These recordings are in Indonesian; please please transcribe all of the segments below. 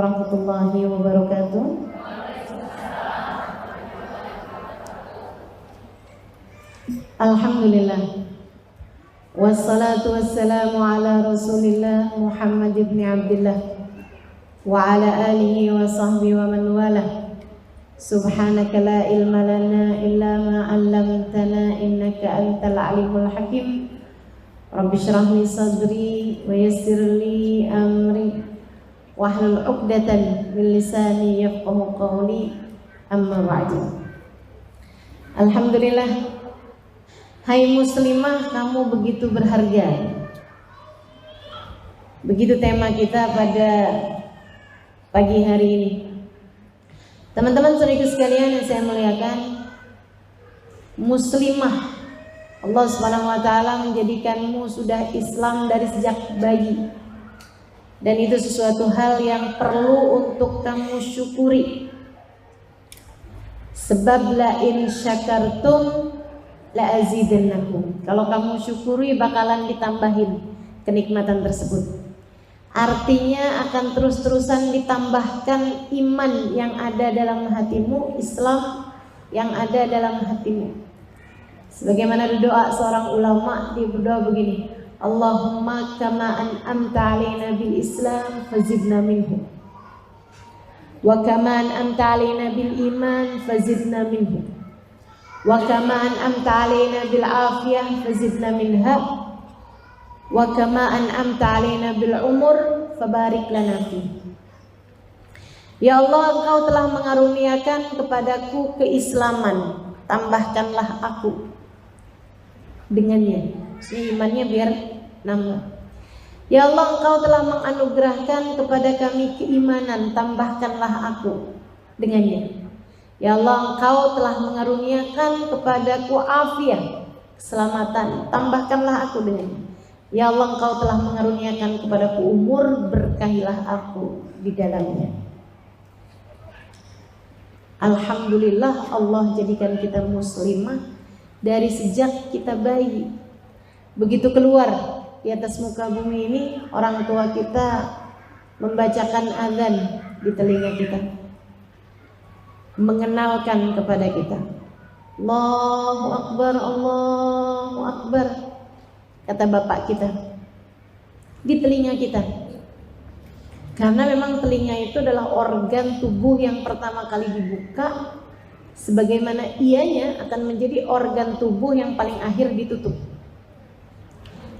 warahmatullahi wabarakatuh. Alhamdulillah. Wassalatu wassalamu ala Rasulillah Muhammad ibn Abdullah wa ala alihi wa sahbihi wa man walah. Subhanaka la ilma lana illa ma 'allamtana innaka antal alimul hakim. Rabbi shrah li sadri wa yassir li amri wahlul 'uqdatan min lisani yafqahu qawli. Amma ba'du. Alhamdulillah. Hai muslimah, kamu begitu berharga. Begitu tema kita pada pagi hari ini. Teman-teman saudaraku sekalian yang saya muliakan, muslimah, Allah Subhanahu wa taala menjadikanmu sudah Islam dari sejak bayi. Dan itu sesuatu hal yang perlu untuk kamu syukuri. Sebab la in syakartum la azidannakum. Kalau kamu syukuri bakalan ditambahin kenikmatan tersebut. Artinya akan terus-terusan ditambahkan iman yang ada dalam hatimu, Islam yang ada dalam hatimu. Sebagaimana doa seorang ulama, dia berdoa begini, Allahumma kama an'amta alaina bil Islam fazidna minhu. Wa kama an'amta alaina bil iman fazidna minhu. Wa kama an'amta alaina bil afiyah fazidna minha. Wa kama an'amta alaina bil umur fabarik lana fi. Ya Allah, Engkau telah mengaruniakan kepadaku keislaman, tambahkanlah aku dengannya. Imannya biar nambah. Ya Allah, Engkau telah menganugerahkan kepada kami keimanan, tambahkanlah aku dengannya. Ya Allah, Engkau telah mengaruniakan kepadaku afiat, keselamatan, tambahkanlah aku dengannya. Ya Allah, Engkau telah mengaruniakan kepadaku umur, berkahilah aku di dalamnya. Alhamdulillah, Allah jadikan kita muslimah dari sejak kita bayi. Begitu keluar di atas muka bumi ini, orang tua kita membacakan azan di telinga kita, mengenalkan kepada kita, Allahu Akbar, Allahu Akbar, kata bapak kita di telinga kita. Karena memang telinga itu adalah organ tubuh yang pertama kali dibuka, sebagaimana ianya akan menjadi organ tubuh yang paling akhir ditutup.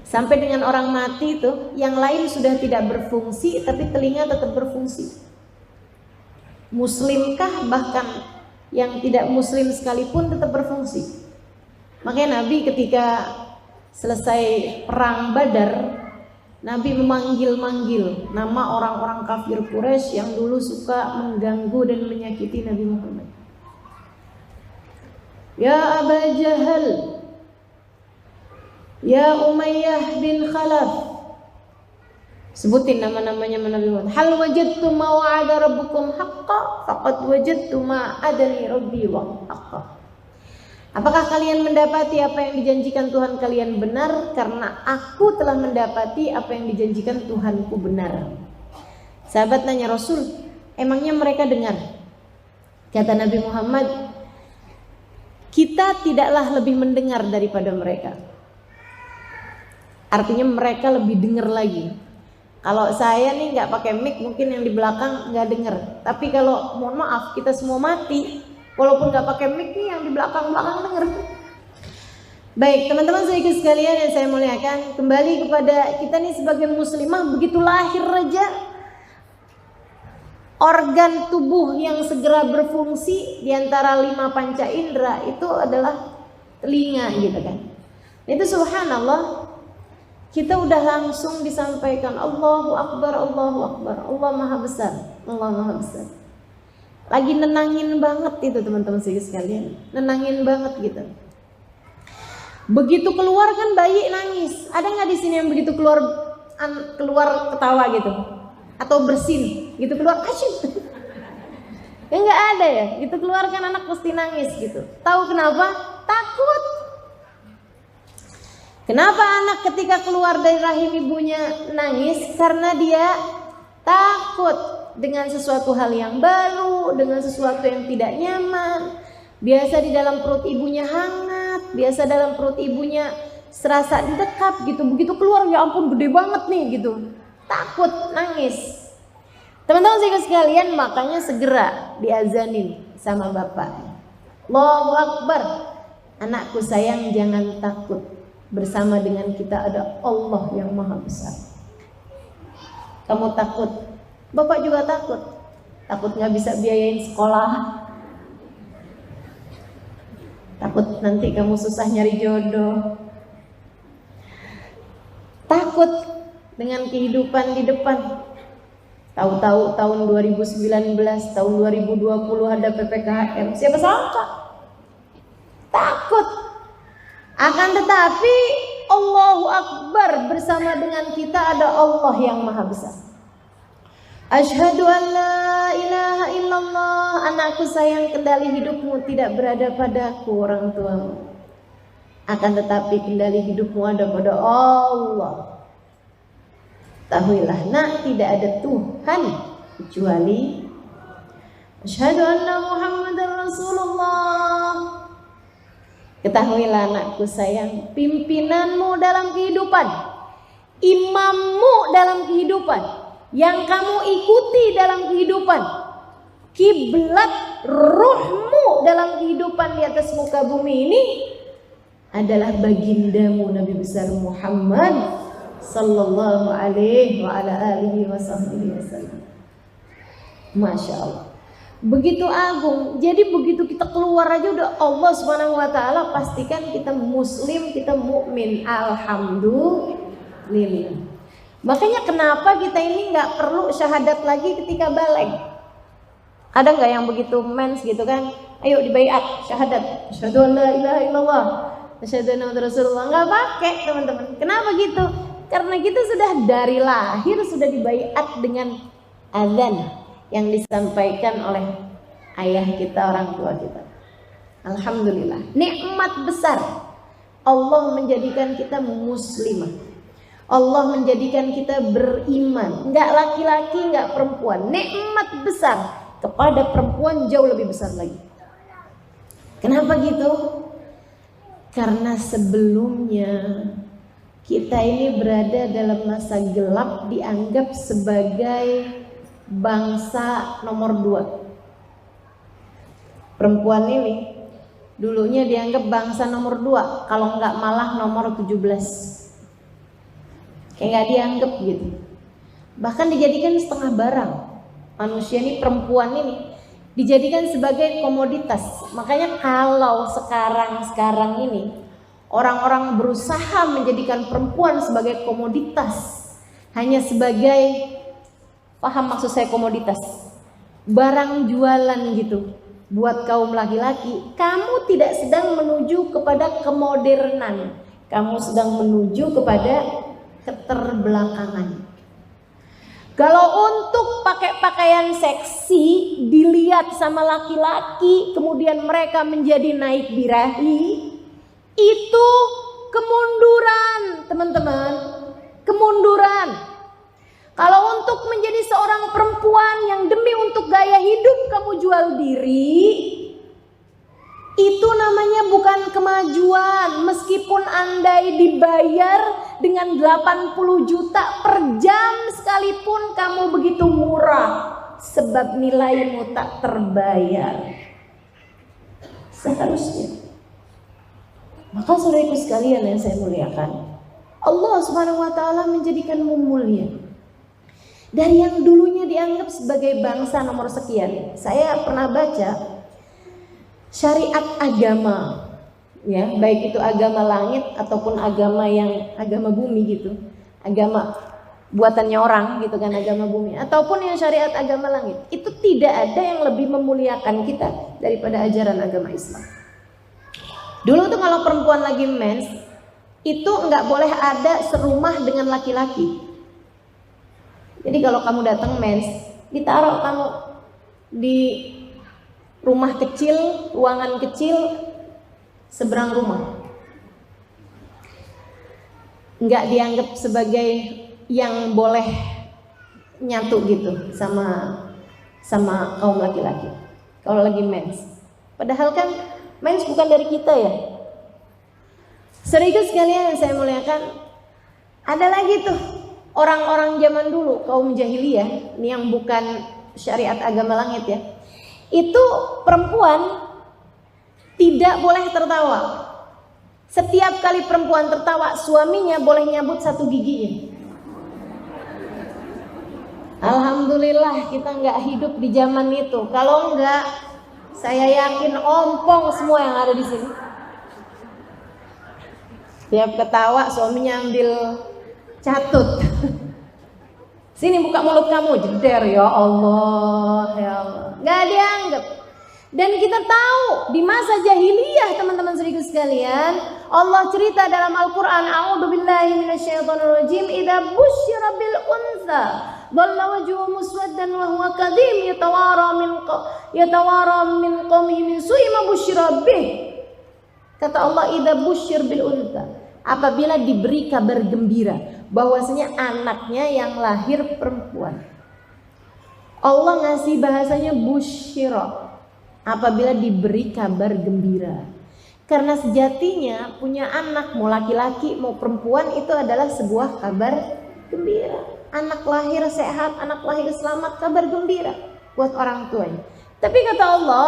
Sampai dengan orang mati itu, yang lain sudah tidak berfungsi, tapi telinga tetap berfungsi. Muslimkah bahkan yang tidak muslim sekalipun tetap berfungsi. Makanya Nabi ketika selesai perang Badar, Nabi memanggil-manggil nama orang-orang kafir Quraisy yang dulu suka mengganggu dan menyakiti Nabi Muhammad. Ya Aba Jahal, ya Umayyah bin Khalaf. Sebutin nama-namanya Nabi Muhammad. Hal wajadtum ma wa'ada rabbukum haqqan faqad wajadtum ma adani rabbi wa haqqan. Apakah kalian mendapati apa yang dijanjikan Tuhan kalian benar? Karena aku telah mendapati apa yang dijanjikan Tuhanku benar. Sahabat nanya Rasul, emangnya mereka dengar? Kata Nabi Muhammad, kita tidaklah lebih mendengar daripada mereka. Artinya mereka lebih dengar lagi. Kalau saya nih nggak pakai mic, mungkin yang di belakang nggak dengar. Tapi kalau mohon maaf kita semua mati, walaupun nggak pakai mic nih yang di belakang dengar. Baik teman-teman saudara sekalian yang saya muliakan, kembali kepada kita nih sebagai muslimah, begitu lahir aja organ tubuh yang segera berfungsi di antara 5 panca indera itu adalah telinga gitu kan. Itu subhanallah, kita udah langsung disampaikan Allahu Akbar, Allahu Akbar, Allah Maha Besar, Allah Maha Besar. Lagi nenangin banget itu teman-teman sekalian, nenangin banget gitu. Begitu keluar kan bayi nangis. Ada nggak di sini yang begitu keluar ketawa gitu? Atau bersin gitu keluar asyik? Ya nggak ada ya. Gitu keluar kan anak pasti nangis gitu. Tahu kenapa? Takut. Kenapa anak ketika keluar dari rahim ibunya nangis? Karena dia takut. dengan sesuatu hal yang baru, dengan sesuatu yang tidak nyaman. Biasa di dalam perut ibunya hangat, biasa dalam perut ibunya serasa didekap gitu. Begitu keluar, ya ampun gede banget nih gitu. Takut, nangis. Teman-teman sekalian, makanya segera diazanin sama bapak. Allahu Akbar. Anakku sayang, jangan takut. Bersama dengan kita ada Allah yang maha besar. Kamu takut, bapak juga takut. Takut gak bisa biayain sekolah. Takut nanti kamu susah nyari jodoh. Takut dengan kehidupan di depan. Tahu-tahu tahun 2019, tahun 2020 ada PPKM. Siapa sangka? Takut. Akan tetapi Allahu Akbar, bersama dengan kita ada Allah yang maha besar. Asyhadu an la ilaha illallah. Anakku sayang, kendali hidupmu tidak berada padaku orang tuamu. Akan tetapi kendali hidupmu ada pada Allah. Tahuilah nak, tidak ada Tuhan kecuali asyhadu anna Muhammadar Rasulullah. Ketahuilah anakku sayang, pimpinanmu dalam kehidupan, imammu dalam kehidupan, yang kamu ikuti dalam kehidupan, kiblat ruhmu dalam kehidupan di atas muka bumi ini adalah bagindamu Nabi besar Muhammad sallallahu alaihi wa ala alihi wasallam. Masya Allah, begitu agung. Jadi begitu kita keluar aja udah Allah subhanahu wa ta'ala pastikan kita muslim, kita mukmin. Alhamdulillah. Makanya kenapa kita ini nggak perlu syahadat lagi ketika balik. Ada nggak yang begitu mens gitu kan? Ayo dibaiat syahadat. Asyhadu an la ilaha illallah, asyhadu anna Muhammadar Rasulullah. Nggak pakai teman-teman. Kenapa gitu? Karena kita sudah dari lahir sudah dibaiat dengan azan yang disampaikan oleh ayah kita, orang tua kita. Alhamdulillah, nikmat besar. Allah menjadikan kita muslimah. Allah menjadikan kita beriman. Enggak laki-laki, enggak perempuan. Nikmat besar. Kepada perempuan jauh lebih besar lagi. Kenapa gitu? Karena sebelumnya kita ini berada dalam masa gelap, dianggap sebagai bangsa nomor 2. Perempuan ini dulunya dianggap bangsa nomor 2, kalau enggak malah nomor 17. Kayak enggak dianggap gitu. Bahkan dijadikan setengah barang. Manusia ini, perempuan ini dijadikan sebagai komoditas. Makanya kalau sekarang ini orang-orang berusaha menjadikan perempuan sebagai komoditas, hanya sebagai, paham maksud saya komoditas, barang jualan gitu buat kaum laki-laki. Kamu tidak sedang menuju kepada kemodernan, kamu sedang menuju kepada keterbelakangan. Kalau untuk pakai pakaian seksi dilihat sama laki-laki, kemudian mereka menjadi naik birahi, itu kemunduran, teman-teman. Kemunduran. Kalau untuk menjadi seorang perempuan yang demi untuk gaya hidup kamu jual diri, itu namanya bukan kemajuan. Meskipun andai dibayar dengan 80 juta per jam sekalipun kamu begitu murah, sebab nilaimu tak terbayar. Seharusnya. Maka saudaraku sekalian yang saya muliakan, Allah subhanahu wa ta'ala menjadikanmu mulia. Dari yang dulunya dianggap sebagai bangsa nomor sekian. Saya pernah baca syariat agama, ya, baik itu agama langit ataupun agama bumi gitu, agama buatannya orang gitu kan, agama bumi ataupun yang syariat agama langit, itu tidak ada yang lebih memuliakan kita daripada ajaran agama Islam. Dulu tuh kalau perempuan lagi mens itu nggak boleh ada serumah dengan laki-laki. Jadi kalau kamu datang mens, ditaruh kamu di rumah kecil, ruangan kecil seberang rumah. Nggak dianggap sebagai yang boleh nyatu gitu sama sama kaum laki-laki kalau lagi mens. Padahal kan mens bukan dari kita ya. Saudara sekalian yang saya muliakan, ada lagi tuh orang-orang zaman dulu, kaum jahiliyah, ini yang bukan syariat agama langit ya. Itu perempuan tidak boleh tertawa. Setiap kali perempuan tertawa, suaminya boleh nyabut satu giginya. Alhamdulillah kita nggak hidup di zaman itu. Kalau enggak, saya yakin ompong semua yang ada di sini. Tiap ketawa suaminya ambil catut. Sini buka mulut kamu, jeder, ya Allah, ya Allah. Nggak dianggap. Dan kita tahu di masa jahiliyah teman-teman saudara sekalian, Allah cerita dalam Al-Quran, A'udzubillahi minasyaitonirrajim, idza busyira bil untha dhalla wajhuhu muswaddan wa huwa kadhim yatawara min qaumihi min su'i ma busyira bih. Kata Allah, idza busyir bil untha, apabila diberi kabar gembira bahwasanya anaknya yang lahir perempuan. Allah ngasih bahasanya busyira, apabila diberi kabar gembira. Karena sejatinya punya anak mau laki-laki mau perempuan itu adalah sebuah kabar gembira. Anak lahir sehat, anak lahir selamat, kabar gembira buat orang tuanya. Tapi kata Allah,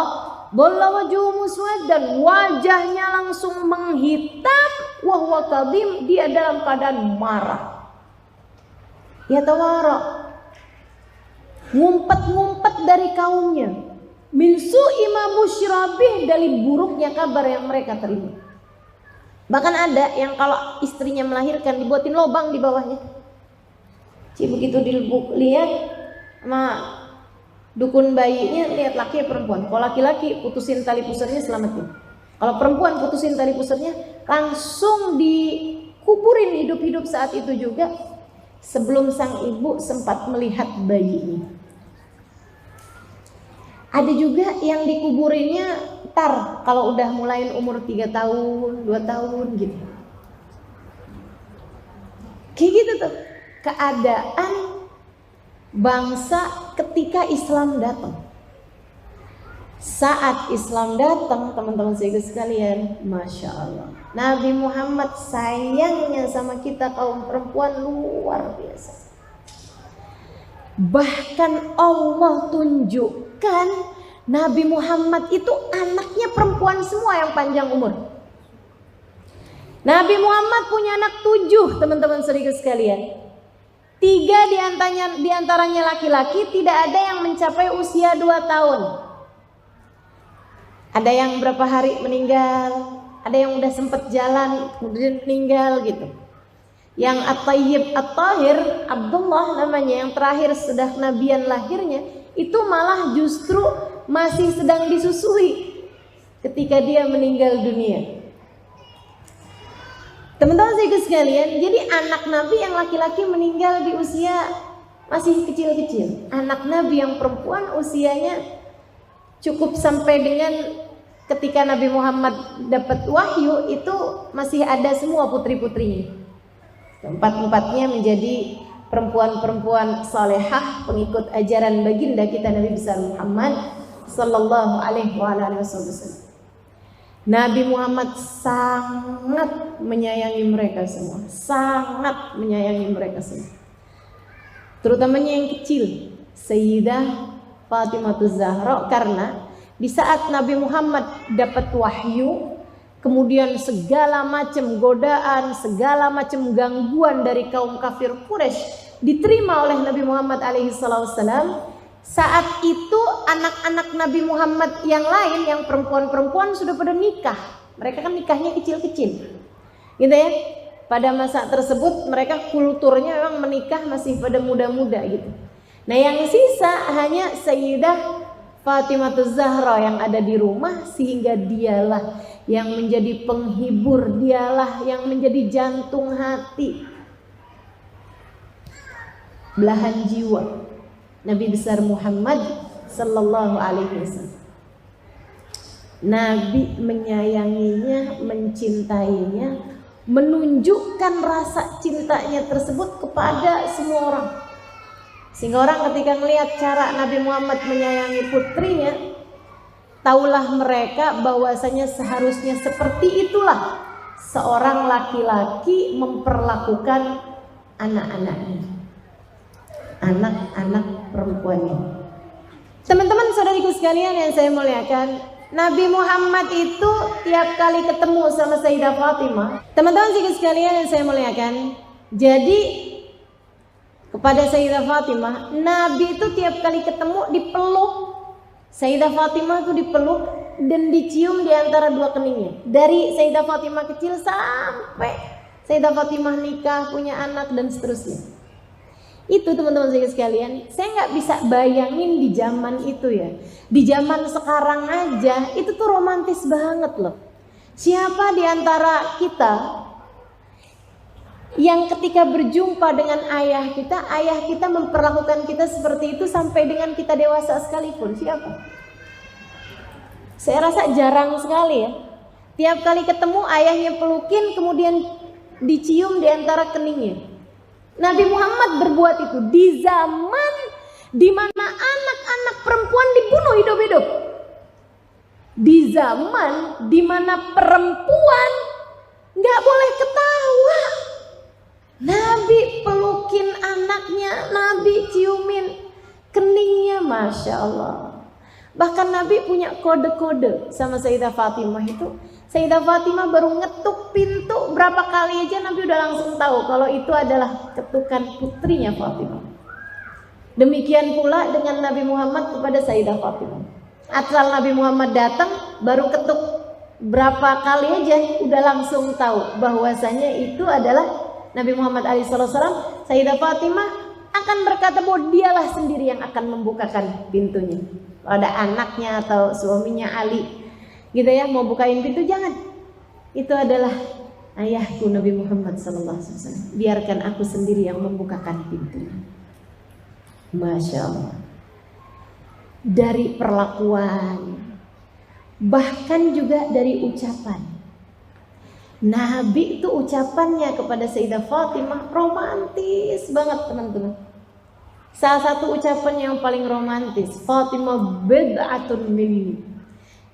dhalla wajhuhu muswaddan, wajahnya langsung menghitam, wa huwa kadhim, dia dalam keadaan marah. Ya tawara, ngumpet-ngumpet dari kaumnya. Min su'i ma busyira bih, dari buruknya kabar yang mereka terima. Bahkan ada yang kalau istrinya melahirkan dibuatin lubang di bawahnya. Begitu dilihat sama dukun bayinya, lihat laki perempuan. Kalau laki-laki putusin tali pusarnya, selamatin. Kalau perempuan putusin tali pusarnya, langsung dikuburin hidup-hidup saat itu juga, sebelum sang ibu sempat melihat bayinya. Ada juga yang dikuburinnya tar kalau udah mulai umur 3 tahun, 2 tahun gitu. Kayak gitu tuh keadaan bangsa ketika Islam datang. Saat Islam datang, teman-teman sekalian, Masya Allah, Nabi Muhammad sayangnya sama kita kaum perempuan luar biasa. Bahkan Allah tunjukkan Nabi Muhammad itu anaknya perempuan semua yang panjang umur. Nabi Muhammad punya anak 7, teman-teman saudara sekalian. 3 diantaranya laki-laki, tidak ada yang mencapai usia 2 tahun. Ada yang berapa hari meninggal, ada yang udah sempet jalan kemudian meninggal gitu. Yang At-Tayyib At-Tahir, Abdullah namanya, yang terakhir sudah nabian lahirnya, itu malah justru masih sedang disusui ketika dia meninggal dunia. Teman-teman sekalian, jadi anak Nabi yang laki-laki meninggal di usia masih kecil-kecil. Anak Nabi yang perempuan usianya cukup sampai dengan ketika Nabi Muhammad dapat wahyu itu masih ada semua putri-putrinya. Keempat-empatnya menjadi perempuan-perempuan salehah pengikut ajaran baginda kita Nabi besar Muhammad sallallahu alaihi wasallam. Nabi Muhammad sangat menyayangi mereka semua, sangat menyayangi mereka semua. Terutamanya yang kecil, Sayyidah Fatimah Zahra, karena di saat Nabi Muhammad dapat wahyu, kemudian segala macam godaan, segala macam gangguan dari kaum kafir Quraisy diterima oleh Nabi Muhammad alaihissalam. Saat itu anak-anak Nabi Muhammad yang lain, yang perempuan-perempuan sudah pada nikah. Mereka kan nikahnya kecil-kecil, gitu ya. Pada masa tersebut mereka kulturnya memang menikah masih pada muda-muda gitu. Nah yang sisa hanya Sayyidah Fatimah Zahra yang ada di rumah, sehingga dialah yang menjadi penghibur, dialah yang menjadi jantung hati, belahan jiwa Nabi besar Muhammad sallallahu alaihi wasallam. Nabi menyayanginya, mencintainya, menunjukkan rasa cintanya tersebut kepada semua orang. Sehingga orang ketika melihat cara Nabi Muhammad menyayangi putrinya, taulah mereka bahwasanya seharusnya seperti itulah seorang laki-laki memperlakukan anak-anaknya, anak-anak perempuannya. Teman-teman saudariku sekalian yang saya muliakan, Nabi Muhammad itu tiap kali ketemu sama Sayyidah Fatimah, teman-teman saudariku sekalian yang saya muliakan, jadi kepada Sayyidah Fatimah, Nabi itu tiap kali ketemu dipeluk. Sayyidah Fatimah itu dipeluk dan dicium di antara dua keningnya. Dari Sayyidah Fatimah kecil sampai Sayyidah Fatimah nikah, punya anak dan seterusnya. Itu teman-teman sekalian, saya nggak bisa bayangin di zaman itu ya. Di zaman sekarang aja itu tuh romantis banget loh. Siapa di antara kita yang ketika berjumpa dengan ayah kita memperlakukan kita seperti itu sampai dengan kita dewasa sekalipun? Siapa? Saya rasa jarang sekali ya. Tiap kali ketemu ayahnya pelukin, kemudian dicium di antara keningnya. Nabi Muhammad berbuat itu di zaman di mana anak-anak perempuan dibunuh hidup-hidup. Di zaman di mana perempuan nggak boleh ketawa. Nabi pelukin anaknya, Nabi ciumin keningnya, Masya Allah. Bahkan Nabi punya kode-kode sama Sayyidah Fatimah itu. Sayyidah Fatimah baru ngetuk pintu berapa kali aja Nabi udah langsung tahu kalau itu adalah ketukan putrinya Fatimah. Demikian pula dengan Nabi Muhammad kepada Sayyidah Fatimah. Asal Nabi Muhammad datang baru ketuk berapa kali aja udah langsung tahu bahwasanya itu adalah Nabi Muhammad SAW. Sayyidah Fatimah akan berkata bahwa dialah sendiri yang akan membukakan pintunya. Kalau ada anaknya atau suaminya Ali gitu ya mau bukain pintu, jangan. Itu adalah ayahku Nabi Muhammad SAW. Biarkan aku sendiri yang membukakan pintunya. Masya Allah. Dari perlakuan, bahkan juga dari ucapan. Nabi itu ucapannya kepada Sayyidah Fatimah romantis banget teman-teman. Salah satu ucapan yang paling romantis, Fatimah bid'atun minni.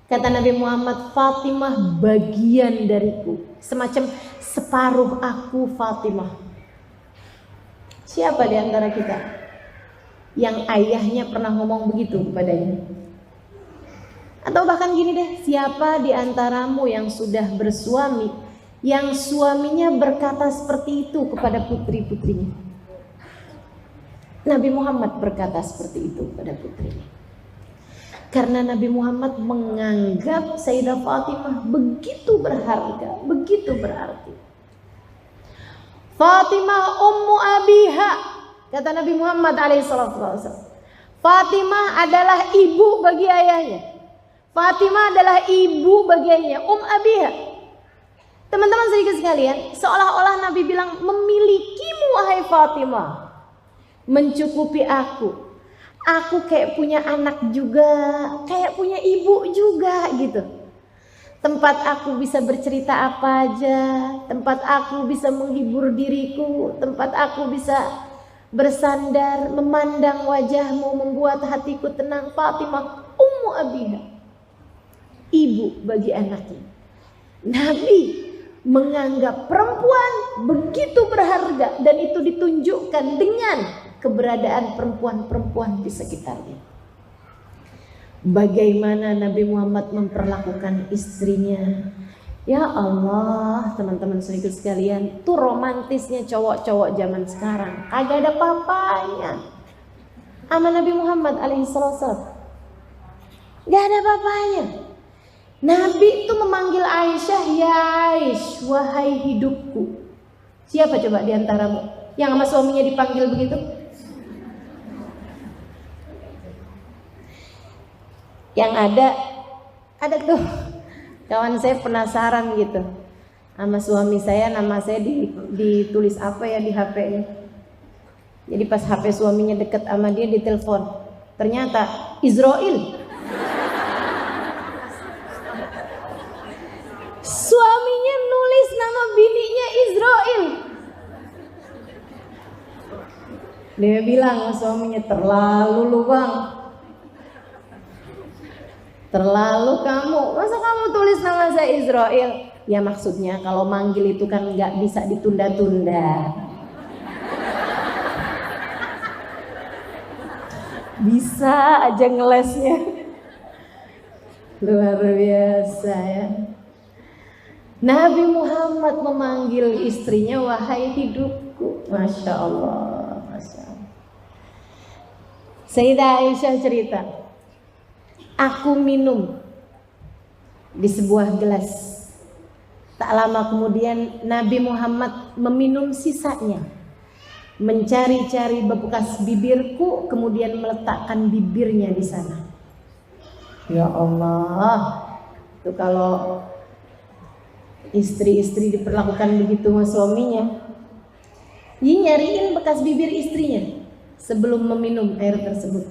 Kata Nabi Muhammad, Fatimah bagian dariku. Semacam separuh aku Fatimah. Siapa di antara kita yang ayahnya pernah ngomong begitu kepadanya? Atau bahkan gini deh, siapa di antaramu yang sudah bersuami yang suaminya berkata seperti itu kepada putri-putrinya? Nabi Muhammad berkata seperti itu kepada putrinya. Karena Nabi Muhammad menganggap Sayyidah Fatimah begitu berharga, begitu berarti. Fatimah ummu abiha, kata Nabi Muhammad SAW. Fatimah adalah ibu bagi ayahnya. Fatimah adalah ibu bagi ayahnya, abiha. Teman-teman sedikit sekalian, seolah-olah Nabi bilang memilikimu wahai Fatimah mencukupi aku. Aku kayak punya anak juga, kayak punya ibu juga gitu. Tempat aku bisa bercerita apa aja, tempat aku bisa menghibur diriku, tempat aku bisa bersandar, memandang wajahmu membuat hatiku tenang. Fatimah ummu abiha, ibu bagi anaknya. Nabi menganggap perempuan begitu berharga dan itu ditunjukkan dengan keberadaan perempuan-perempuan di sekitarnya. Bagaimana Nabi Muhammad memperlakukan istrinya. Ya Allah, teman-teman sedikit sekalian, tuh romantisnya cowok-cowok zaman sekarang. Kagak ada papanya sama Nabi Muhammad alaihissalam. Gak ada papanya. Nabi itu memanggil Aisyah, ya Aish, wahai hidupku. Siapa coba diantaramu yang sama suaminya dipanggil begitu? Yang ada tuh kawan saya penasaran gitu sama suami saya, nama saya ditulis apa ya di HP-nya. Jadi pas HP suaminya deket sama dia ditelepon, ternyata Israel. Suaminya nulis nama bininya Israel. Dia bilang suaminya, terlalu lu bang, terlalu kamu, masa kamu tulis nama saya Israel? Ya maksudnya kalau manggil itu kan nggak bisa ditunda-tunda. Bisa aja ngelesnya. Luar biasa ya. Nabi Muhammad memanggil istrinya, wahai hidupku. Masya Allah, Masya Allah. Sayyidah Aisyah cerita, aku minum di sebuah gelas. Tak lama kemudian Nabi Muhammad meminum sisanya, mencari-cari bekas bibirku, kemudian meletakkan bibirnya di sana. Ya Allah, itu kalau istri-istri diperlakukan begitu sama suaminya, dia nyariin bekas bibir istrinya sebelum meminum air tersebut.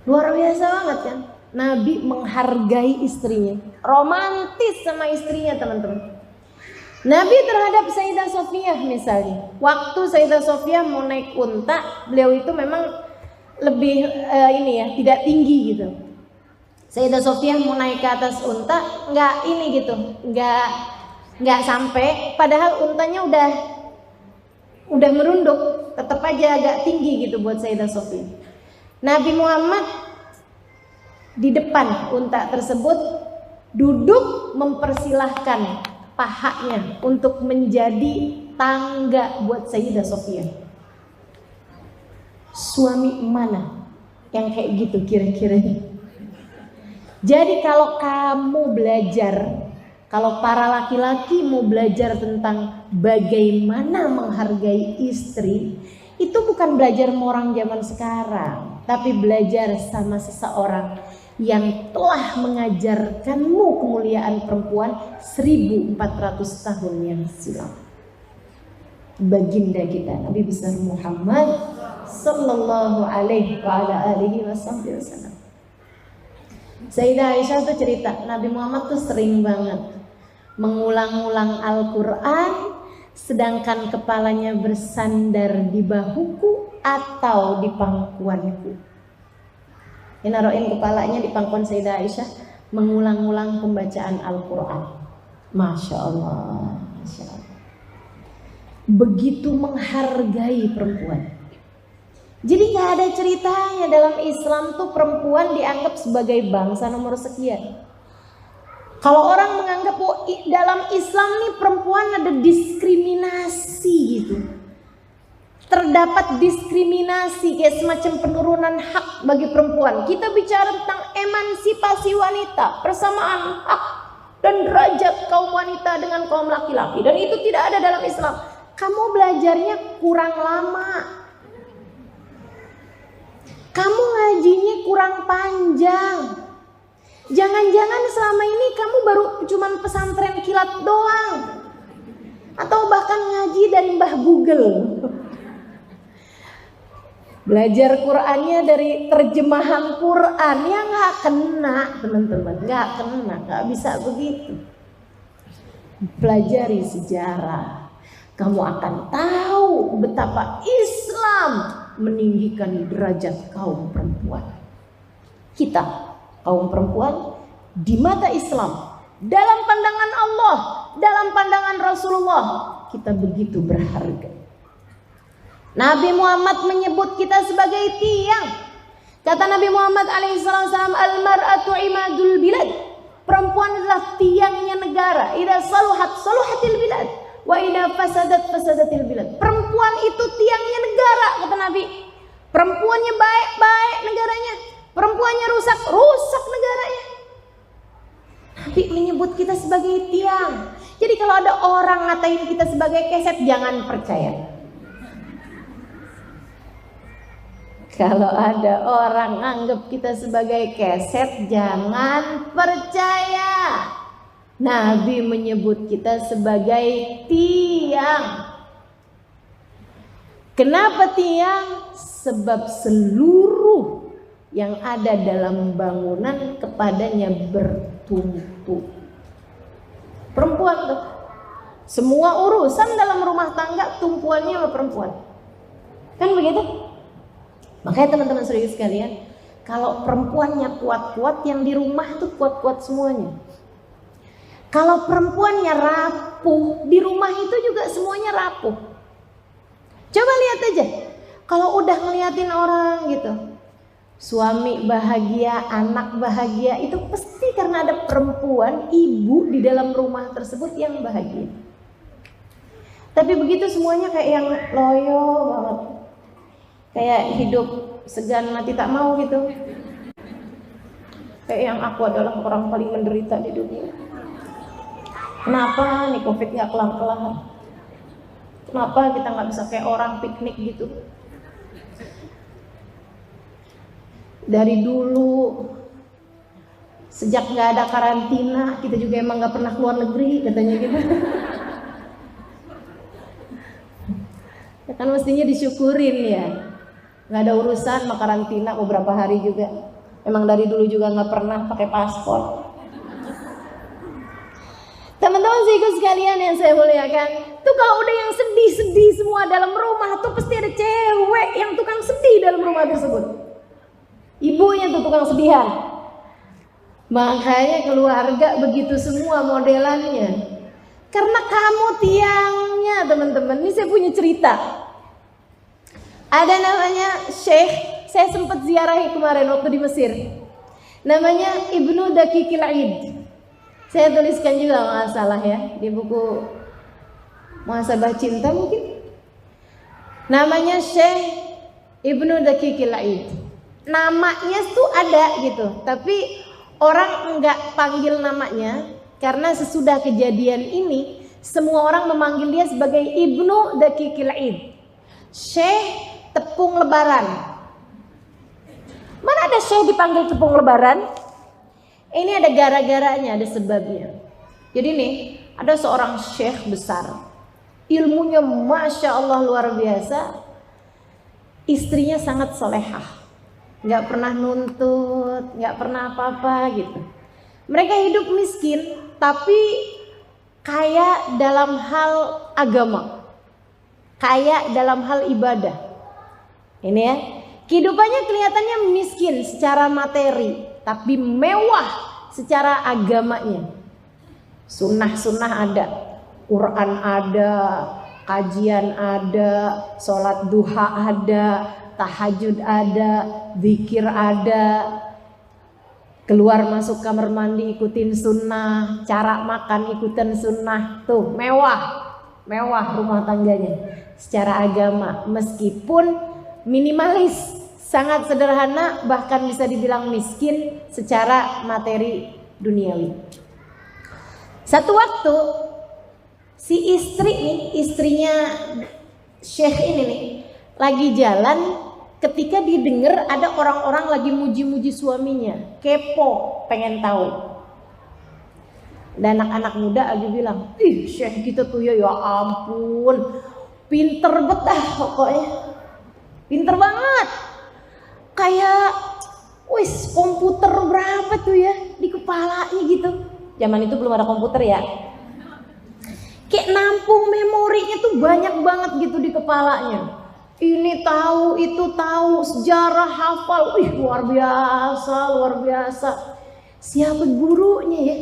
Luar biasa banget kan? Nabi menghargai istrinya, romantis sama istrinya teman-teman. Nabi terhadap Sayyidah Sofiyah misalnya, waktu Sayyidah Sofiyah mau naik unta, beliau itu memang lebih tidak tinggi gitu. Sayyidah Sofiyah mau naik ke atas unta, nggak sampai, padahal untanya udah merunduk, tetap aja agak tinggi gitu buat Sayyidah Sofiyah. Nabi Muhammad di depan unta tersebut duduk mempersilahkan pahanya untuk menjadi tangga buat Sayyidah Sofiyah. Suami mana yang kayak gitu kira-kira? Jadi kalau kamu belajar, kalau para laki-laki mau belajar tentang bagaimana menghargai istri, itu bukan belajar sama orang zaman sekarang, tapi belajar sama seseorang yang telah mengajarkanmu kemuliaan perempuan 1400 tahun yang silam. Baginda kita Nabi besar Muhammad sallallahu alaihi wa ala alihi wasallam. Sayyidah Aisyah tuh cerita, Nabi Muhammad tuh sering banget mengulang-ulang Al-Quran sedangkan kepalanya bersandar di bahuku atau di pangkuanku. Ini naruhin kepalanya di pangkuan Sayyidah Aisyah, mengulang-ulang pembacaan Al-Quran. Masya Allah, Masya Allah. Begitu menghargai perempuan. Jadi gak ada ceritanya dalam Islam tuh perempuan dianggap sebagai bangsa nomor sekian. Kalau orang menganggap dalam Islam nih perempuan ada diskriminasi gitu, terdapat diskriminasi kayak semacam penurunan hak bagi perempuan. Kita bicara tentang emansipasi wanita, persamaan hak dan derajat kaum wanita dengan kaum laki-laki, dan itu tidak ada dalam Islam. Kamu belajarnya kurang lama, kamu ngajinya kurang panjang. Jangan-jangan selama ini kamu baru cuman pesantren kilat doang, atau bahkan ngaji dari Mbah Google. Belajar Qur'annya dari terjemahan Qur'an, ya nggak kena teman-teman, nggak kena, nggak bisa begitu. Pelajari sejarah, kamu akan tahu betapa Islam meninggikan derajat kaum perempuan. Kita kaum perempuan di mata Islam, dalam pandangan Allah, dalam pandangan Rasulullah, kita begitu berharga. Nabi Muhammad menyebut kita sebagai tiang. Kata Nabi Muhammad alaihissalam, al-mar'atu imadul bilad. Perempuan adalah tiangnya negara. Idza saluhat saluhatil bilad, wa idza fasadat fasadatil bilad. Perempuan itu tiangnya negara, kata Nabi. Perempuannya baik, baik negaranya. Perempuannya rusak, rusak negaranya. Nabi menyebut kita sebagai tiang. Jadi kalau ada orang ngatain kita sebagai keset, jangan percaya. Kalau ada orang anggap kita sebagai keset, jangan percaya. Nabi menyebut kita sebagai tiang. Kenapa tiang? Sebab seluruh yang ada dalam bangunan kepadanya bertumpu. Perempuan tuh, semua urusan dalam rumah tangga tumpuannya sama perempuan. Kan begitu? Makanya teman-teman saudara sekalian, kalau perempuannya kuat-kuat, yang di rumah tuh kuat-kuat semuanya. Kalau perempuannya rapuh, di rumah itu juga semuanya rapuh. Coba lihat aja, kalau udah ngeliatin orang gitu, suami bahagia, anak bahagia, itu pasti karena ada perempuan, ibu di dalam rumah tersebut yang bahagia. Tapi begitu semuanya kayak yang loyo banget, kayak hidup segan mati tak mau gitu, kayak yang aku adalah orang paling menderita di dunia. Kenapa nih COVID gak kelar-kelar? Kenapa kita gak bisa kayak orang piknik gitu? Dari dulu, sejak gak ada karantina, kita juga emang gak pernah keluar negeri, katanya gitu. Ya kan mestinya disyukurin ya, gak ada urusan sama karantina beberapa hari juga. Emang dari dulu juga gak pernah pakai paspor. Teman-teman seiku sekalian yang saya muliakan, tuh kalau udah yang sedih-sedih semua dalam rumah, tuh pasti ada cewek yang tukang sedih dalam rumah tersebut. Ibunya tuh tukang sedihan. Makanya keluarga begitu semua modelannya. Karena kamu tiangnya, teman-teman. Ini saya punya cerita. Ada namanya Syekh, saya sempat ziarahi kemarin waktu di Mesir. Namanya Ibnu Daqiqil Aid. Saya tuliskan juga nggak salah ya di buku Muhasabah Cinta mungkin. Namanya Syekh Ibnu Daqiqil Aid. Namanya tuh ada gitu, tapi orang enggak panggil namanya karena sesudah kejadian ini semua orang memanggil dia sebagai Ibnu Daqiqil Aid, Syekh Tepung Lebaran. Mana ada Syekh dipanggil Tepung Lebaran? Ini ada gara-garanya, ada sebabnya. Jadi nih, ada seorang syekh besar, ilmunya masya Allah luar biasa, istrinya sangat solehah, nggak pernah nuntut, nggak pernah apa-apa gitu. Mereka hidup miskin, tapi kaya dalam hal agama, kaya dalam hal ibadah. Ini ya, kehidupannya kelihatannya miskin secara materi, tapi mewah secara agamanya. Sunnah-sunnah ada, Quran ada, kajian ada, sholat duha ada, tahajud ada, zikir ada, keluar masuk kamar mandi ikutin sunnah, cara makan ikutin sunnah. Tuh mewah, mewah rumah tangganya secara agama, meskipun minimalis, sangat sederhana, bahkan bisa dibilang miskin secara materi duniawi. Satu waktu si istri nih, istrinya Syekh ini nih, lagi jalan ketika didengar ada orang-orang lagi muji-muji suaminya, kepo, pengen tahu. Dan anak-anak muda lagi bilang, ih Syekh kita tuh ya ampun, pinter betah pokoknya, pinter banget. Kayak wis komputer berapa tuh ya di kepalanya gitu. Zaman itu belum ada komputer ya. Kayak nampung memorinya tuh banyak banget gitu di kepalanya. Ini tahu, itu tahu, sejarah hafal. Wih luar biasa, luar biasa. Siapa gurunya ya?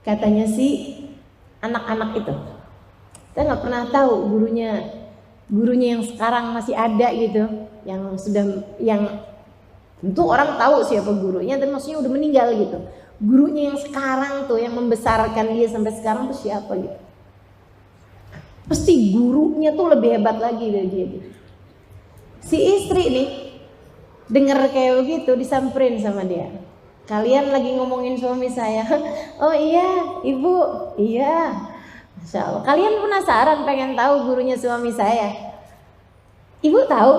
Katanya si anak-anak itu. Saya nggak pernah tahu gurunya yang sekarang masih ada gitu. Yang tentu orang tahu siapa gurunya, tapi maksudnya udah meninggal gitu. Gurunya yang sekarang tuh yang membesarkan dia sampai sekarang tuh siapa gitu. Pasti gurunya tuh lebih hebat lagi dari dia gitu. Si istri nih denger kayak begitu, disamperin sama dia. Kalian lagi ngomongin suami saya. Oh iya ibu, iya, Masya Allah. Kalian penasaran pengen tahu gurunya suami saya? Ibu tahu?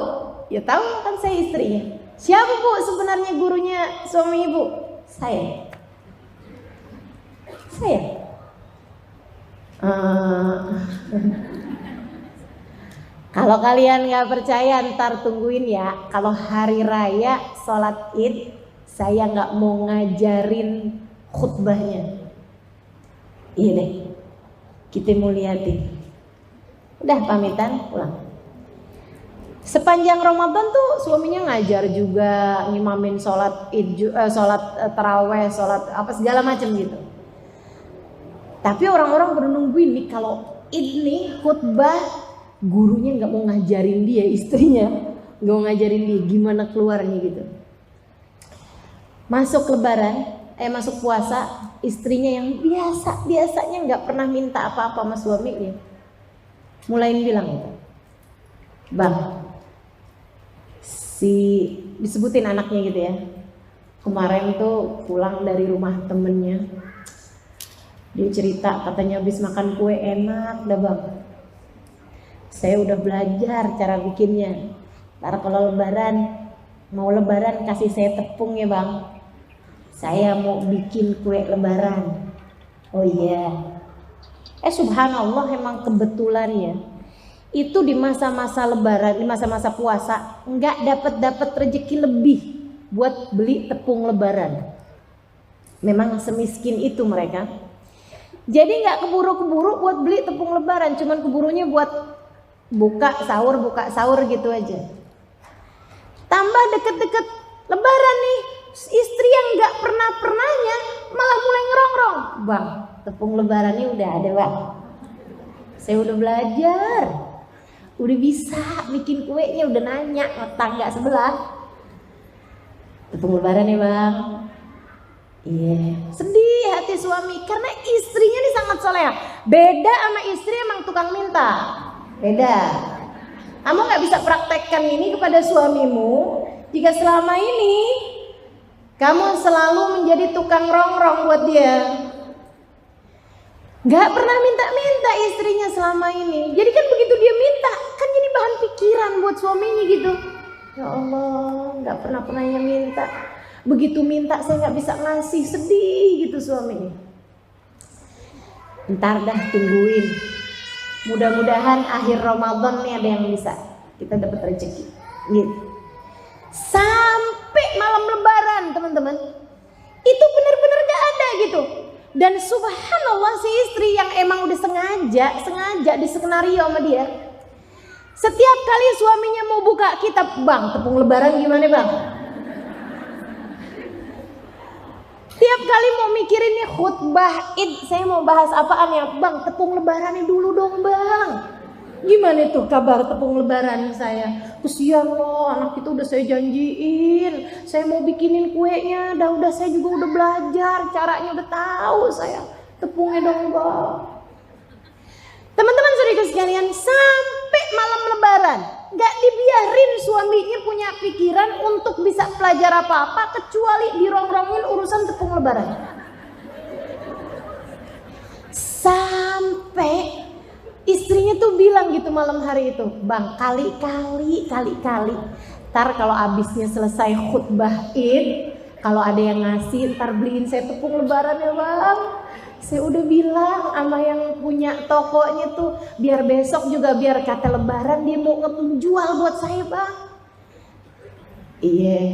Ya tahu kan, saya istrinya. Siapa bu sebenarnya gurunya suami ibu? Saya. Kalau kalian nggak percaya, ntar tungguin ya. Kalau hari raya sholat id, saya nggak mau ngajarin khutbahnya. Iya deh, kita mau liatin. Udah pamitan pulang. Sepanjang Ramadan tuh suaminya ngajar juga, ngimamin sholat id, sholat taraweh, sholat apa segala macam gitu. Tapi orang-orang pada nungguin nih kalau id nih khutbah, gurunya nggak mau ngajarin dia, istrinya nggak mau ngajarin dia gimana keluarnya gitu. Masuk lebaran, masuk puasa, istrinya yang biasanya nggak pernah minta apa-apa sama suaminya, mulai bilang gitu, bang, disebutin anaknya gitu ya, kemarin tuh pulang dari rumah temennya, dia cerita katanya habis makan kue enak dah bang, saya udah belajar cara bikinnya, ntar kalau mau lebaran kasih saya tepung ya bang, saya mau bikin kue lebaran. Oh iya, subhanallah, emang kebetulan ya, itu di masa-masa lebaran, di masa-masa puasa nggak dapat rezeki lebih buat beli tepung lebaran. Memang semiskin itu mereka. Jadi nggak keburu-keburu buat beli tepung lebaran, cuman keburunya buat buka sahur gitu aja. Tambah deket-deket lebaran nih, istri yang nggak pernahnya malah mulai ngerongrong, bang, tepung lebarannya udah ada bang, saya udah belajar, udah bisa bikin kuenya, udah nanya ke tangga sebelah, tepung lebaran ya bang. Iya, sedih hati suami karena istrinya nih sangat soleha. Beda sama istri emang tukang minta, beda. Kamu nggak bisa praktekkan ini kepada suamimu jika selama ini kamu selalu menjadi tukang rongrong buat dia. Gak pernah minta-minta istrinya selama ini. Jadi kan begitu dia minta, kan jadi bahan pikiran buat suaminya gitu. Ya Allah, gak pernah-pernahnya minta. Begitu minta saya gak bisa ngasih, sedih gitu suaminya. Ntar dah tungguin. Mudah-mudahan akhir Ramadan nih ada yang bisa kita dapat rezeki. Gitu. Sampai malam lebaran teman-teman, itu benar-benar gak ada gitu. Dan subhanallah si istri yang emang udah sengaja di skenario sama dia, setiap kali suaminya mau buka kitab, bang tepung lebaran gimana bang, tiap kali mau mikirin nih khutbah id, saya mau bahas apaan ya bang, tepung lebarannya dulu dong bang. Gimana tuh kabar tepung lebaran saya? Kesian loh, anak itu udah saya janjiin, saya mau bikinin kuenya, udah saya juga udah belajar, caranya udah tahu saya. Tepungnya dong bang. Teman-teman saudaraku sekalian, sampai malam lebaran gak dibiarin suaminya punya pikiran untuk bisa belajar apa-apa kecuali dirongrongin urusan tepung lebaran. Sampai istrinya tuh bilang gitu malam hari itu, bang kali-kali ntar kalau abisnya selesai khutbah id, kalau ada yang ngasih ntar beliin saya tepung lebaran ya bang. Saya udah bilang sama yang punya tokonya tuh, biar besok juga biar kata lebaran dia mau ngejual buat saya bang. Iya,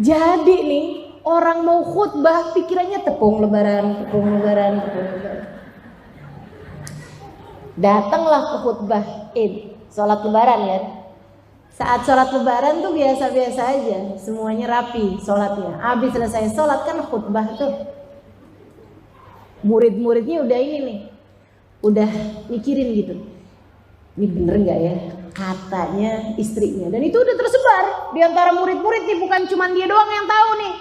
jadi nih orang mau khutbah pikirannya tepung lebaran. Datanglah ke khutbah id, sholat lebaran kan. Saat sholat lebaran tuh biasa-biasa aja, semuanya rapi sholatnya. Habis selesai sholat kan khutbah tuh, murid-muridnya udah ini nih, udah mikirin gitu, ini bener nggak ya katanya istrinya. Dan itu udah tersebar di antara murid-murid nih, bukan cuma dia doang yang tahu nih,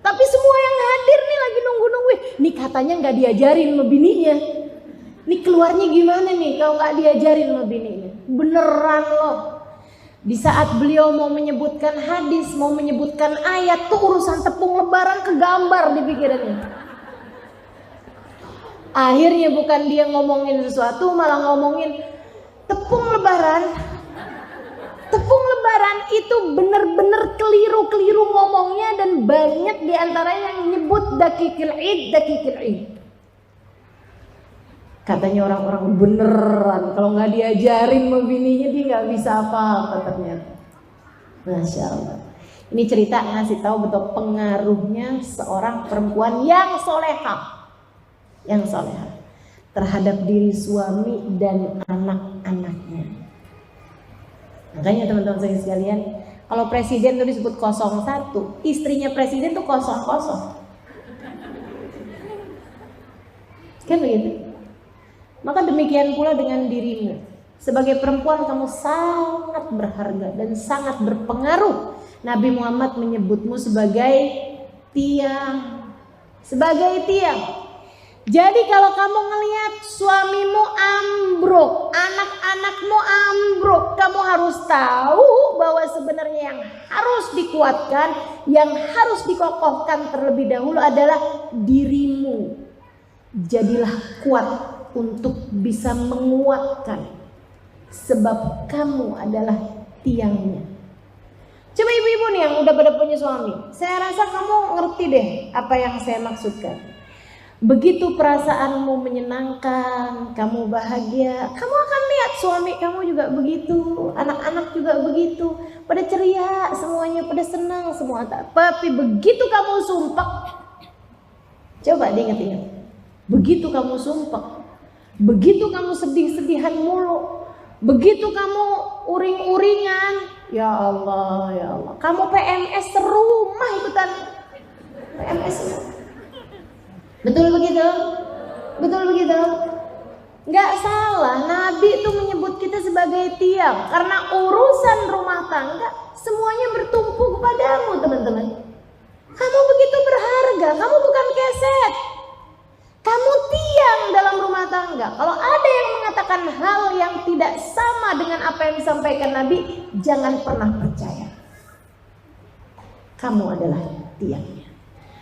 tapi semua yang hadir nih lagi nunggu-nunggu. Nih katanya nggak diajarin sama bininya. Nih keluarnya gimana nih kalau nggak diajarin sama bininya? Beneran loh. Di saat beliau mau menyebutkan hadis, mau menyebutkan ayat, tuh urusan tepung lebaran kegambar di pikirannya. Akhirnya bukan dia ngomongin sesuatu, malah ngomongin tepung lebaran. Tepung lebaran itu bener-bener keliru ngomongnya, dan banyak diantaranya yang nyebut dakikil id. Katanya orang-orang beneran kalau nggak diajarin sama bininya dia nggak bisa apa-apa ternyata. Masya Allah. Ini cerita ngasih tahu betul pengaruhnya seorang perempuan yang soleha, terhadap diri suami dan anak-anaknya. Makanya teman-teman sekalian, kalau presiden itu disebut 01, istrinya presiden tuh 00. Kan begitu? Maka demikian pula dengan dirimu. Sebagai perempuan kamu sangat berharga dan sangat berpengaruh. Nabi Muhammad menyebutmu sebagai tiang. Sebagai tiang. Jadi kalau kamu ngelihat suamimu ambruk, anak-anakmu ambruk, kamu harus tahu bahwa sebenarnya yang harus dikuatkan, yang harus dikokohkan terlebih dahulu adalah dirimu. Jadilah kuat untuk bisa menguatkan, sebab kamu adalah tiangnya. Coba ibu-ibu nih yang udah pada punya suami, saya rasa kamu ngerti deh apa yang saya maksudkan. Begitu perasaanmu menyenangkan, kamu bahagia, kamu akan lihat suami kamu juga begitu, anak-anak juga begitu, pada ceria, semuanya pada senang semua. Tapi begitu kamu sumpah, coba diingat-ingat, begitu kamu sumpah, begitu kamu sedih-sedihan mulu, begitu kamu uring-uringan, ya Allah, kamu PMS serumah ikutan PMS. Betul begitu? Betul begitu? Nggak salah, Nabi itu menyebut kita sebagai tiang. Karena urusan rumah tangga semuanya bertumpu kepadamu, teman-teman. Kamu begitu berharga, kamu bukan keset. Kamu tiang dalam rumah tangga. Kalau ada yang mengatakan hal yang tidak sama dengan apa yang disampaikan Nabi, jangan pernah percaya. Kamu adalah tiangnya.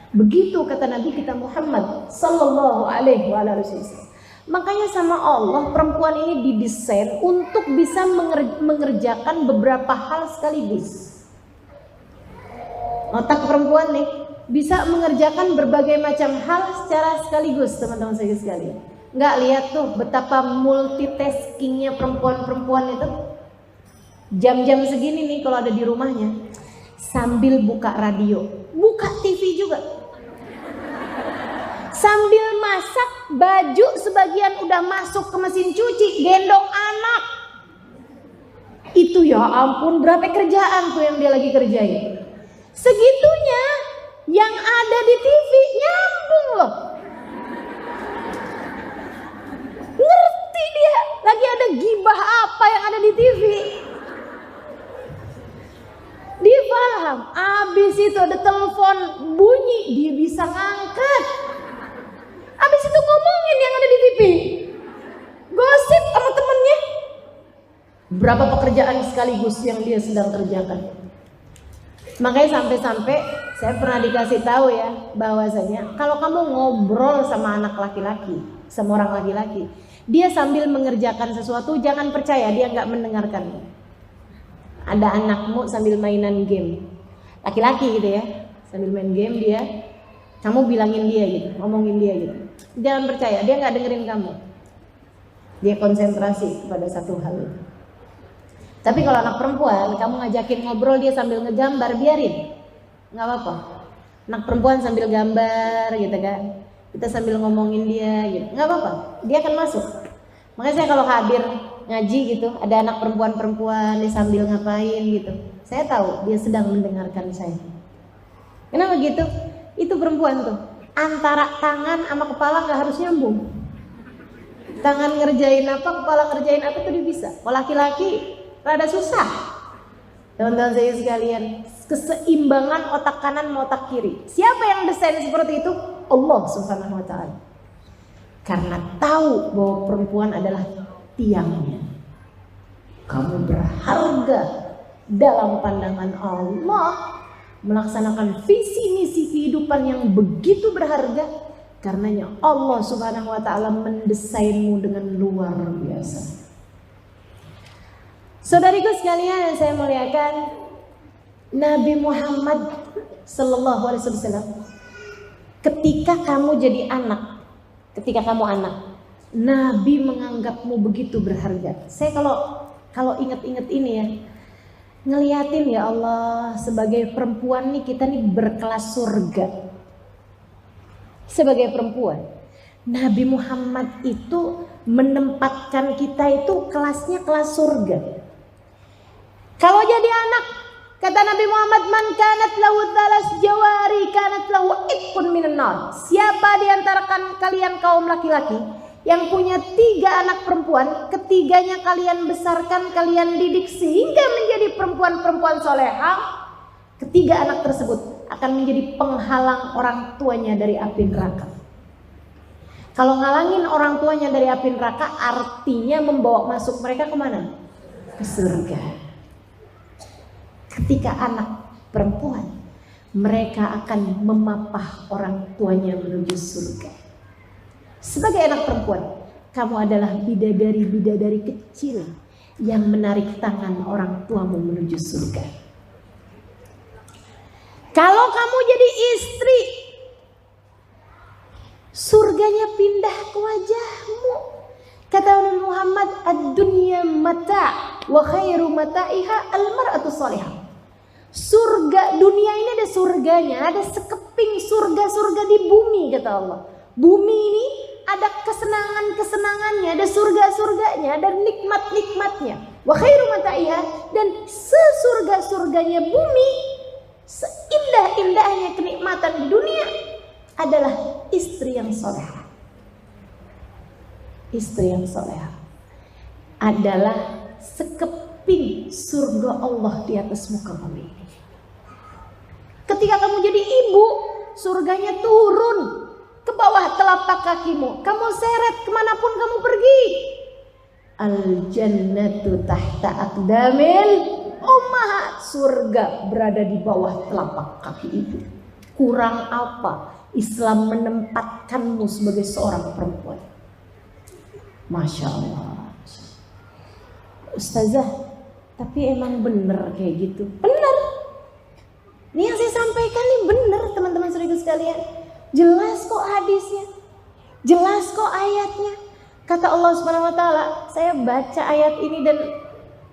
Begitu kata Nabi kita Muhammad sallallahu alaihi wasallam. Makanya sama Allah perempuan ini didesain untuk bisa mengerjakan beberapa hal sekaligus. Otak perempuan nih bisa mengerjakan berbagai macam hal secara sekaligus, teman-teman saya sekalian. Nggak lihat tuh betapa multitaskingnya perempuan-perempuan itu. Jam-jam segini nih kalau ada di rumahnya sambil buka radio, buka TV juga. Sambil masak, baju sebagian udah masuk ke mesin cuci, gendong anak. Itu ya ampun, berapa kerjaan tuh yang dia lagi kerjain. Segitunya yang ada di TV nyambung loh. Ngerti dia, lagi ada gibah apa yang ada di TV. Dia paham, abis itu ada telepon bunyi, dia bisa ngangkat. Abis itu ngomongin yang ada di TV, gosip sama temennya. Berapa pekerjaan sekaligus yang dia sedang kerjakan. Makanya sampai-sampai saya pernah dikasih tahu ya, bahwasanya kalau kamu ngobrol sama anak laki-laki, sama orang laki-laki, dia sambil mengerjakan sesuatu, jangan percaya dia nggak mendengarkan. Ada anakmu sambil mainan game, laki-laki gitu ya, sambil main game dia, kamu bilangin dia gitu, ngomongin dia gitu, jangan percaya, dia nggak dengerin kamu, dia konsentrasi pada satu hal. Tapi kalau anak perempuan, kamu ngajakin ngobrol dia sambil ngegambar, biarin, nggak apa-apa. Anak perempuan sambil gambar gitu kan, kita sambil ngomongin dia gitu, nggak apa-apa, dia akan masuk. Makanya saya kalau hadir ngaji gitu, ada anak perempuan-perempuan dia sambil ngapain gitu, saya tahu dia sedang mendengarkan saya. Kenapa gitu? Itu perempuan tuh, antara tangan sama kepala nggak harus nyambung. Tangan ngerjain apa, kepala ngerjain apa tuh dia bisa. Kalau laki-laki rada susah. Teman-teman saya sekalian, keseimbangan otak kanan sama otak kiri. Siapa yang desain seperti itu? Allah Subhanahu wa ta'ala. Karena tahu bahwa perempuan adalah tiangnya. Kamu berharga dalam pandangan Allah, melaksanakan visi misi kehidupan yang begitu berharga. Karenanya Allah Subhanahu wa ta'ala mendesainmu dengan luar biasa. Saudariku sekalian yang saya muliakan, Nabi Muhammad sallallahu alaihi wasallam, ketika kamu jadi anak, ketika kamu anak, Nabi menganggapmu begitu berharga. Saya kalau ingat-ingat ini ya, ngeliatin ya Allah, sebagai perempuan nih kita nih berkelas surga. Sebagai perempuan, Nabi Muhammad itu menempatkan kita itu kelasnya kelas surga. Kalau jadi anak, kata Nabi Muhammad, man kanat lahu thalas jawari kanat lahu itqun minan nar. Siapa di antara kalian kaum laki-laki yang punya 3 anak perempuan, ketiganya kalian besarkan, kalian didik sehingga menjadi perempuan-perempuan solehah, ketiga anak tersebut akan menjadi penghalang orang tuanya dari api neraka. Kalau ngalangin orang tuanya dari api neraka, artinya membawa masuk mereka kemana? Ke surga. Ketika anak perempuan, mereka akan memapah orang tuanya menuju surga. Sebagai anak perempuan, kamu adalah bidadari-bidadari kecil yang menarik tangan orang tuamu menuju surga. Kalau kamu jadi istri, surganya pindah ke wajahmu. Kata Nabi Muhammad, ad-dunya mata' wa khairu mata'iha al-mar'atu salihah. Surga dunia ini ada surganya, ada sekeping surga-surga di bumi, kata Allah. Bumi ini ada kesenangan-kesenangannya, ada surga-surganya, ada nikmat-nikmatnya. Wa khairu mata'iha, dan sesurga-surganya bumi, seindah-indahnya kenikmatan di dunia adalah istri yang solehah. Istri yang solehah adalah sekeping surga Allah di atas muka bumi ini. Ketika kamu jadi ibu, surganya turun ke bawah telapak kakimu. Kamu seret kemanapun kamu pergi. Al-jannatu tahta aqdamil ummahat. Surga berada di bawah telapak kaki ibu. Kurang apa Islam menempatkanmu sebagai seorang perempuan? Masya Allah. Ustazah, tapi emang bener kayak gitu? Bener. Ini yang saya sampaikan nih bener, teman-teman saudara sekalian. Jelas kok hadisnya, jelas kok ayatnya. Kata Allah Subhanahu Wa Taala, saya baca ayat ini dan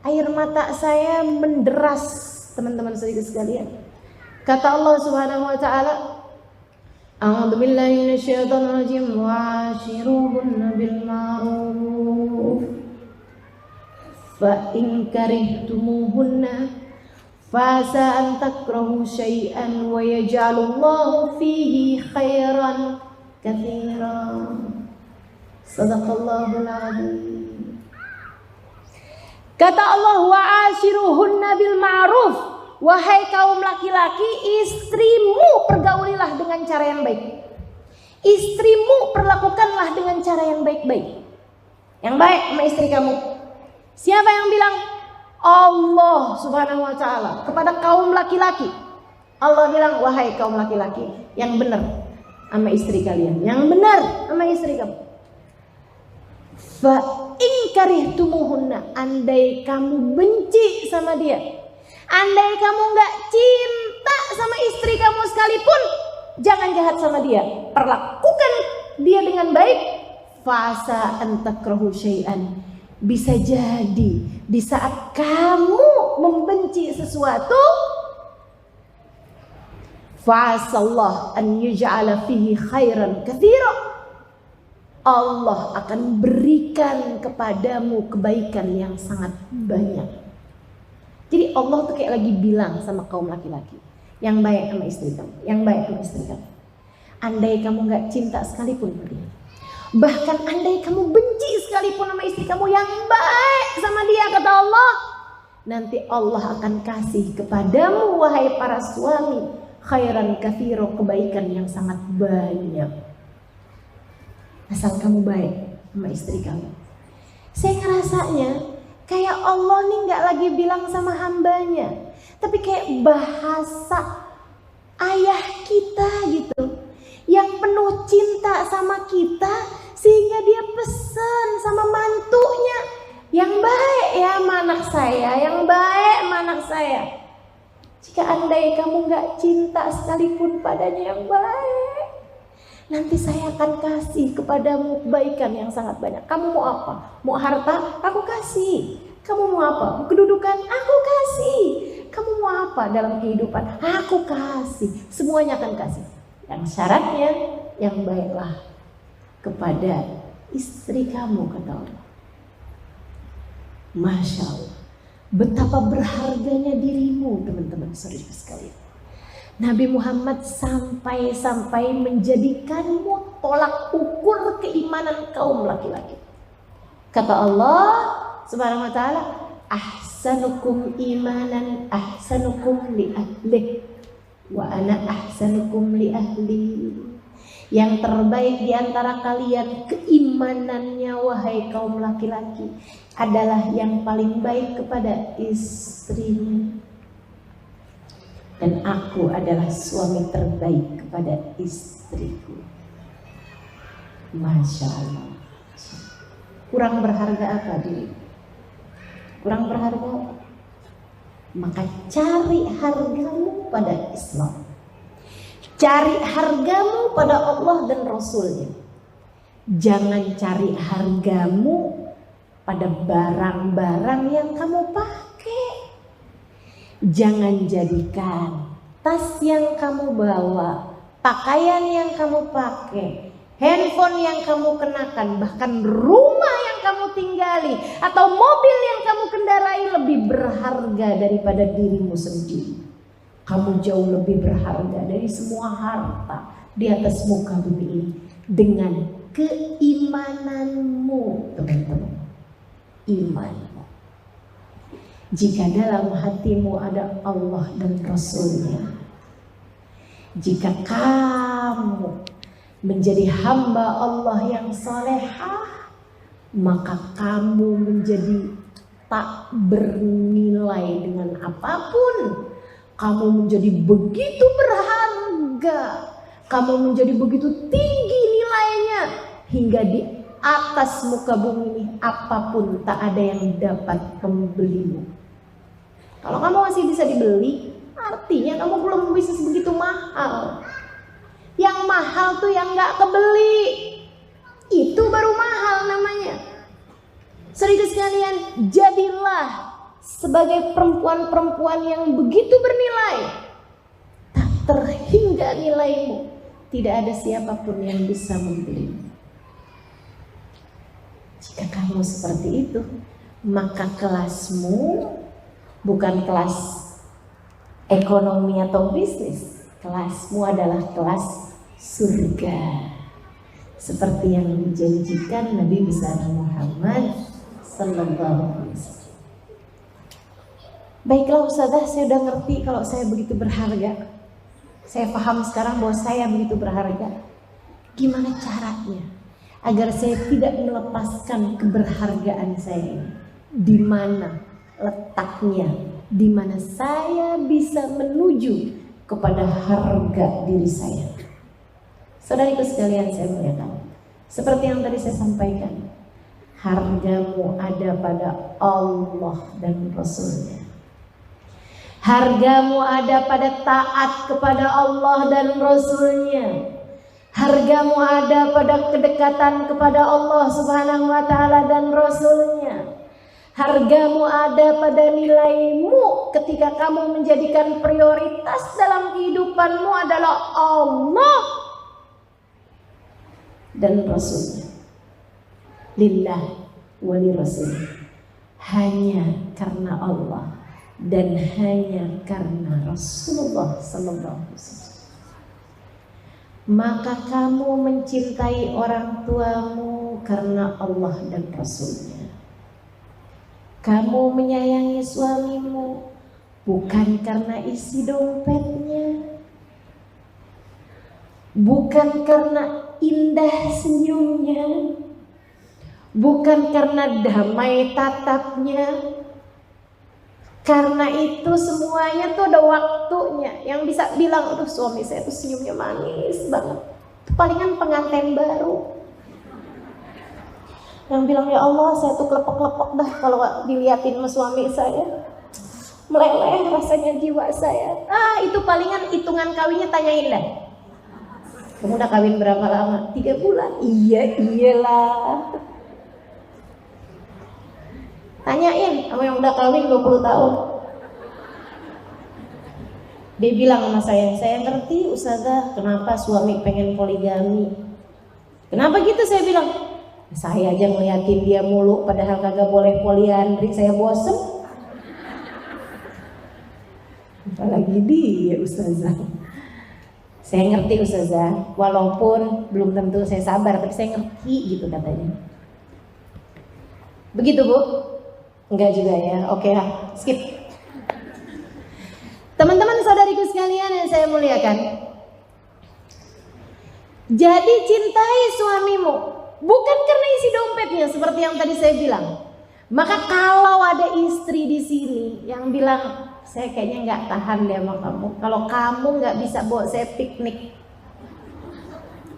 air mata saya menderas, teman-teman saudara sekalian. Kata Allah Subhanahu Wa Taala, a'udzu billahi minasyaitonir rajim, wa'ashiruhunna bil ma'ruf fa in karihtumuhunna fasa an takrahu syai'an wa yaj'alullahu fihi khairan katsiran. Sadaqallahul azim. Kata Allah, wa'ashiruhunna bil ma'ruf. Wahai kaum laki-laki, istrimu pergaulilah dengan cara yang baik. Istrimu perlakukanlah dengan cara yang baik-baik. Yang baik sama istri kamu. Siapa yang bilang? Allah Subhanahu Wa Taala kepada kaum laki-laki. Allah bilang, wahai kaum laki-laki, yang benar sama istri kalian, yang benar sama istri kamu. Fa in karihtumuhunna, andai kamu benci sama dia, andai kamu gak cinta sama istri kamu sekalipun, jangan jahat sama dia, perlakukan dia dengan baik. Fasa an takrahu syai'an, bisa jadi di saat kamu membenci sesuatu, fa'asallah an yuj'ala fihi khairan katsira, Allah akan berikan kepadamu kebaikan yang sangat banyak. Jadi Allah tuh kayak lagi bilang sama kaum laki-laki, yang baik sama istri kamu, yang baik sama istri kamu. Andai kamu gak cinta sekalipun sama dia, bahkan andai kamu benci sekalipun sama istri kamu, yang baik sama dia, kata Allah, nanti Allah akan kasih kepadamu, wahai para suami, khairan katsira, kebaikan yang sangat banyak. Asal kamu baik sama istri kamu. Saya ngerasanya kayak Allah nih gak lagi bilang sama hambanya, tapi kayak bahasa ayah kita gitu, yang penuh cinta sama kita, sehingga dia pesan sama mantunya, yang baik ya sama anak saya, yang baik sama anak saya. Jika andai kamu gak cinta sekalipun padanya yang baik, nanti saya akan kasih kepadamu kebaikan yang sangat banyak. Kamu mau apa? Mau harta? Aku kasih. Kamu mau apa? Mau kedudukan? Aku kasih. Kamu mau apa dalam kehidupan? Aku kasih. Semuanya akan kasih. Yang syaratnya yang baiklah kepada istri kamu, kata Allah. Masya Allah. Betapa berharganya dirimu, teman-teman saudara sekalian. Nabi Muhammad sampai menjadikanmu tolak ukur keimanan kaum laki-laki. Kata Allah Subhanahu wa taala, ahsanukum imanan ahsanukum li ahli wa ana ahsanukum li ahli. Yang terbaik di antara kalian keimanannya wahai kaum laki-laki adalah yang paling baik kepada istrinya. Dan aku adalah suami terbaik kepada istriku. Masya Allah. Kurang berharga apa diri? Kurang berharga apa? Maka cari hargamu pada Islam. Cari hargamu pada Allah dan Rasulnya. Jangan cari hargamu pada barang-barang yang kamu pakai. Jangan jadikan tas yang kamu bawa, pakaian yang kamu pakai, handphone yang kamu kenakan, bahkan rumah yang kamu tinggali atau mobil yang kamu kendarai lebih berharga daripada dirimu sendiri. Kamu jauh lebih berharga dari semua harta di atas muka bumi ini dengan keimananmu, teman-teman. Imanmu. Jika dalam hatimu ada Allah dan Rasulnya, jika kamu menjadi hamba Allah yang salehah, maka kamu menjadi tak bernilai dengan apapun. Kamu menjadi begitu berharga, kamu menjadi begitu tinggi nilainya, hingga di atas muka bumi ini apapun tak ada yang dapat membelimu. Kalau kamu masih bisa dibeli, artinya kamu belum bisa sebegitu mahal. Yang mahal tuh yang gak kebeli, itu baru mahal namanya. Saudara sekalian, jadilah sebagai perempuan-perempuan yang begitu bernilai, tak terhingga nilaimu. Tidak ada siapapun yang bisa membelimu. Jika kamu seperti itu, maka kelasmu bukan kelas ekonomi atau bisnis. Kelasmu adalah kelas surga. Seperti yang dijanjikan Nabi besar Muhammad sallallahu alaihi wasallam. Baiklah Ustazah, saya udah ngerti kalau saya begitu berharga. Saya paham sekarang bahwa saya begitu berharga. Gimana caranya agar saya tidak melepaskan keberhargaan saya ini? Di mana letaknya? Di mana saya bisa menuju kepada harga diri saya? Saudariku sekalian, saya muliakan, seperti yang tadi saya sampaikan, hargamu ada pada Allah dan Rasulnya. Hargamu ada pada taat kepada Allah dan Rasulnya. Hargamu ada pada kedekatan kepada Allah Subhanahu wa ta'ala dan Rasulnya. Hargamu ada pada nilaimu ketika kamu menjadikan prioritas dalam kehidupanmu adalah Allah dan Rasulnya. Lillah wa li Rasul. Hanya karena Allah dan hanya karena Rasulullah sallallahu alaihi wasallam. Maka kamu mencintai orang tuamu karena Allah dan Rasulnya. Kamu menyayangi suamimu bukan karena isi dompetnya, bukan karena indah senyumnya, bukan karena damai tatapnya. Karena itu semuanya tuh ada waktunya. Yang bisa bilang, aduh suami saya tuh senyumnya manis banget, palingan pengantin baru. Yang bilang, ya Allah saya tuh kelepek-kelepek dah kalau diliatin sama suami saya, meleleh rasanya jiwa saya. Itu palingan hitungan kawinnya tanyain dah, kamu udah kawin berapa lama? 3 bulan. Iyalah. Tanyain sama yang udah kawin 20 tahun. Dia bilang sama saya ngerti Ustazah kenapa suami pengen poligami. Kenapa gitu? Saya bilang, saya aja ngeliatin dia mulu padahal kagak boleh poliandri, saya bosen. Apalagi dia ustazah. Saya ngerti ustazah, walaupun belum tentu saya sabar, tapi saya ngerti gitu katanya. Begitu Bu? Enggak juga ya, oke lah, skip. Teman-teman saudariku sekalian yang saya muliakan, jadi cintai suamimu bukan karena isi dompetnya seperti yang tadi saya bilang. Maka kalau ada istri di sini yang bilang, saya kayaknya nggak tahan deh sama kamu. Kalau kamu nggak bisa bawa saya piknik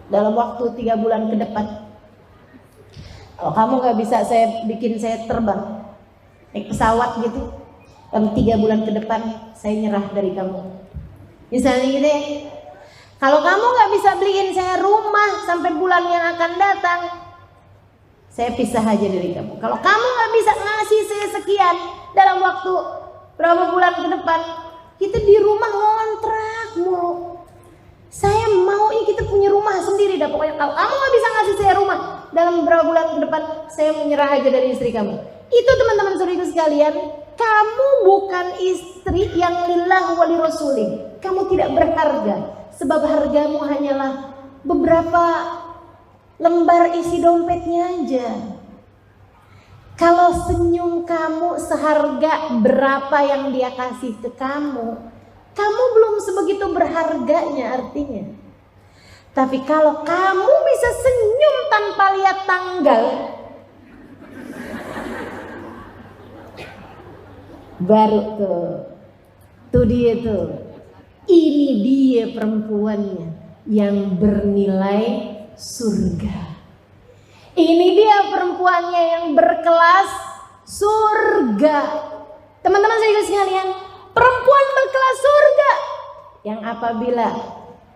dalam waktu 3 bulan ke depan, kalau kamu nggak bisa bikin saya terbang naik pesawat gitu dalam 3 bulan ke depan, saya nyerah dari kamu. Misalnya gitu ya. Kalau kamu nggak bisa beliin saya rumah sampai bulan yang akan datang, saya pisah aja dari kamu. Kalau kamu nggak bisa ngasih saya sekian dalam waktu berapa bulan ke depan, kita di rumah ngontrak mulu. Saya mau kita punya rumah sendiri dah pokoknya. Kalau kamu nggak bisa ngasih saya rumah dalam beberapa bulan ke depan, saya menyerah aja dari istri kamu. Itu teman-teman saudaraku sekalian, kamu bukan istri yang lillah wa li rasulih. Kamu tidak berharga. Sebab hargamu hanyalah beberapa lembar isi dompetnya aja. Kalau senyum kamu seharga berapa yang dia kasih ke kamu, kamu belum sebegitu berharganya artinya. Tapi kalau kamu bisa senyum tanpa lihat tanggal, baru tuh dia tuh. Ini dia perempuannya yang bernilai surga. Ini dia perempuannya yang berkelas surga. Teman-teman saya sekalian, perempuan berkelas surga yang apabila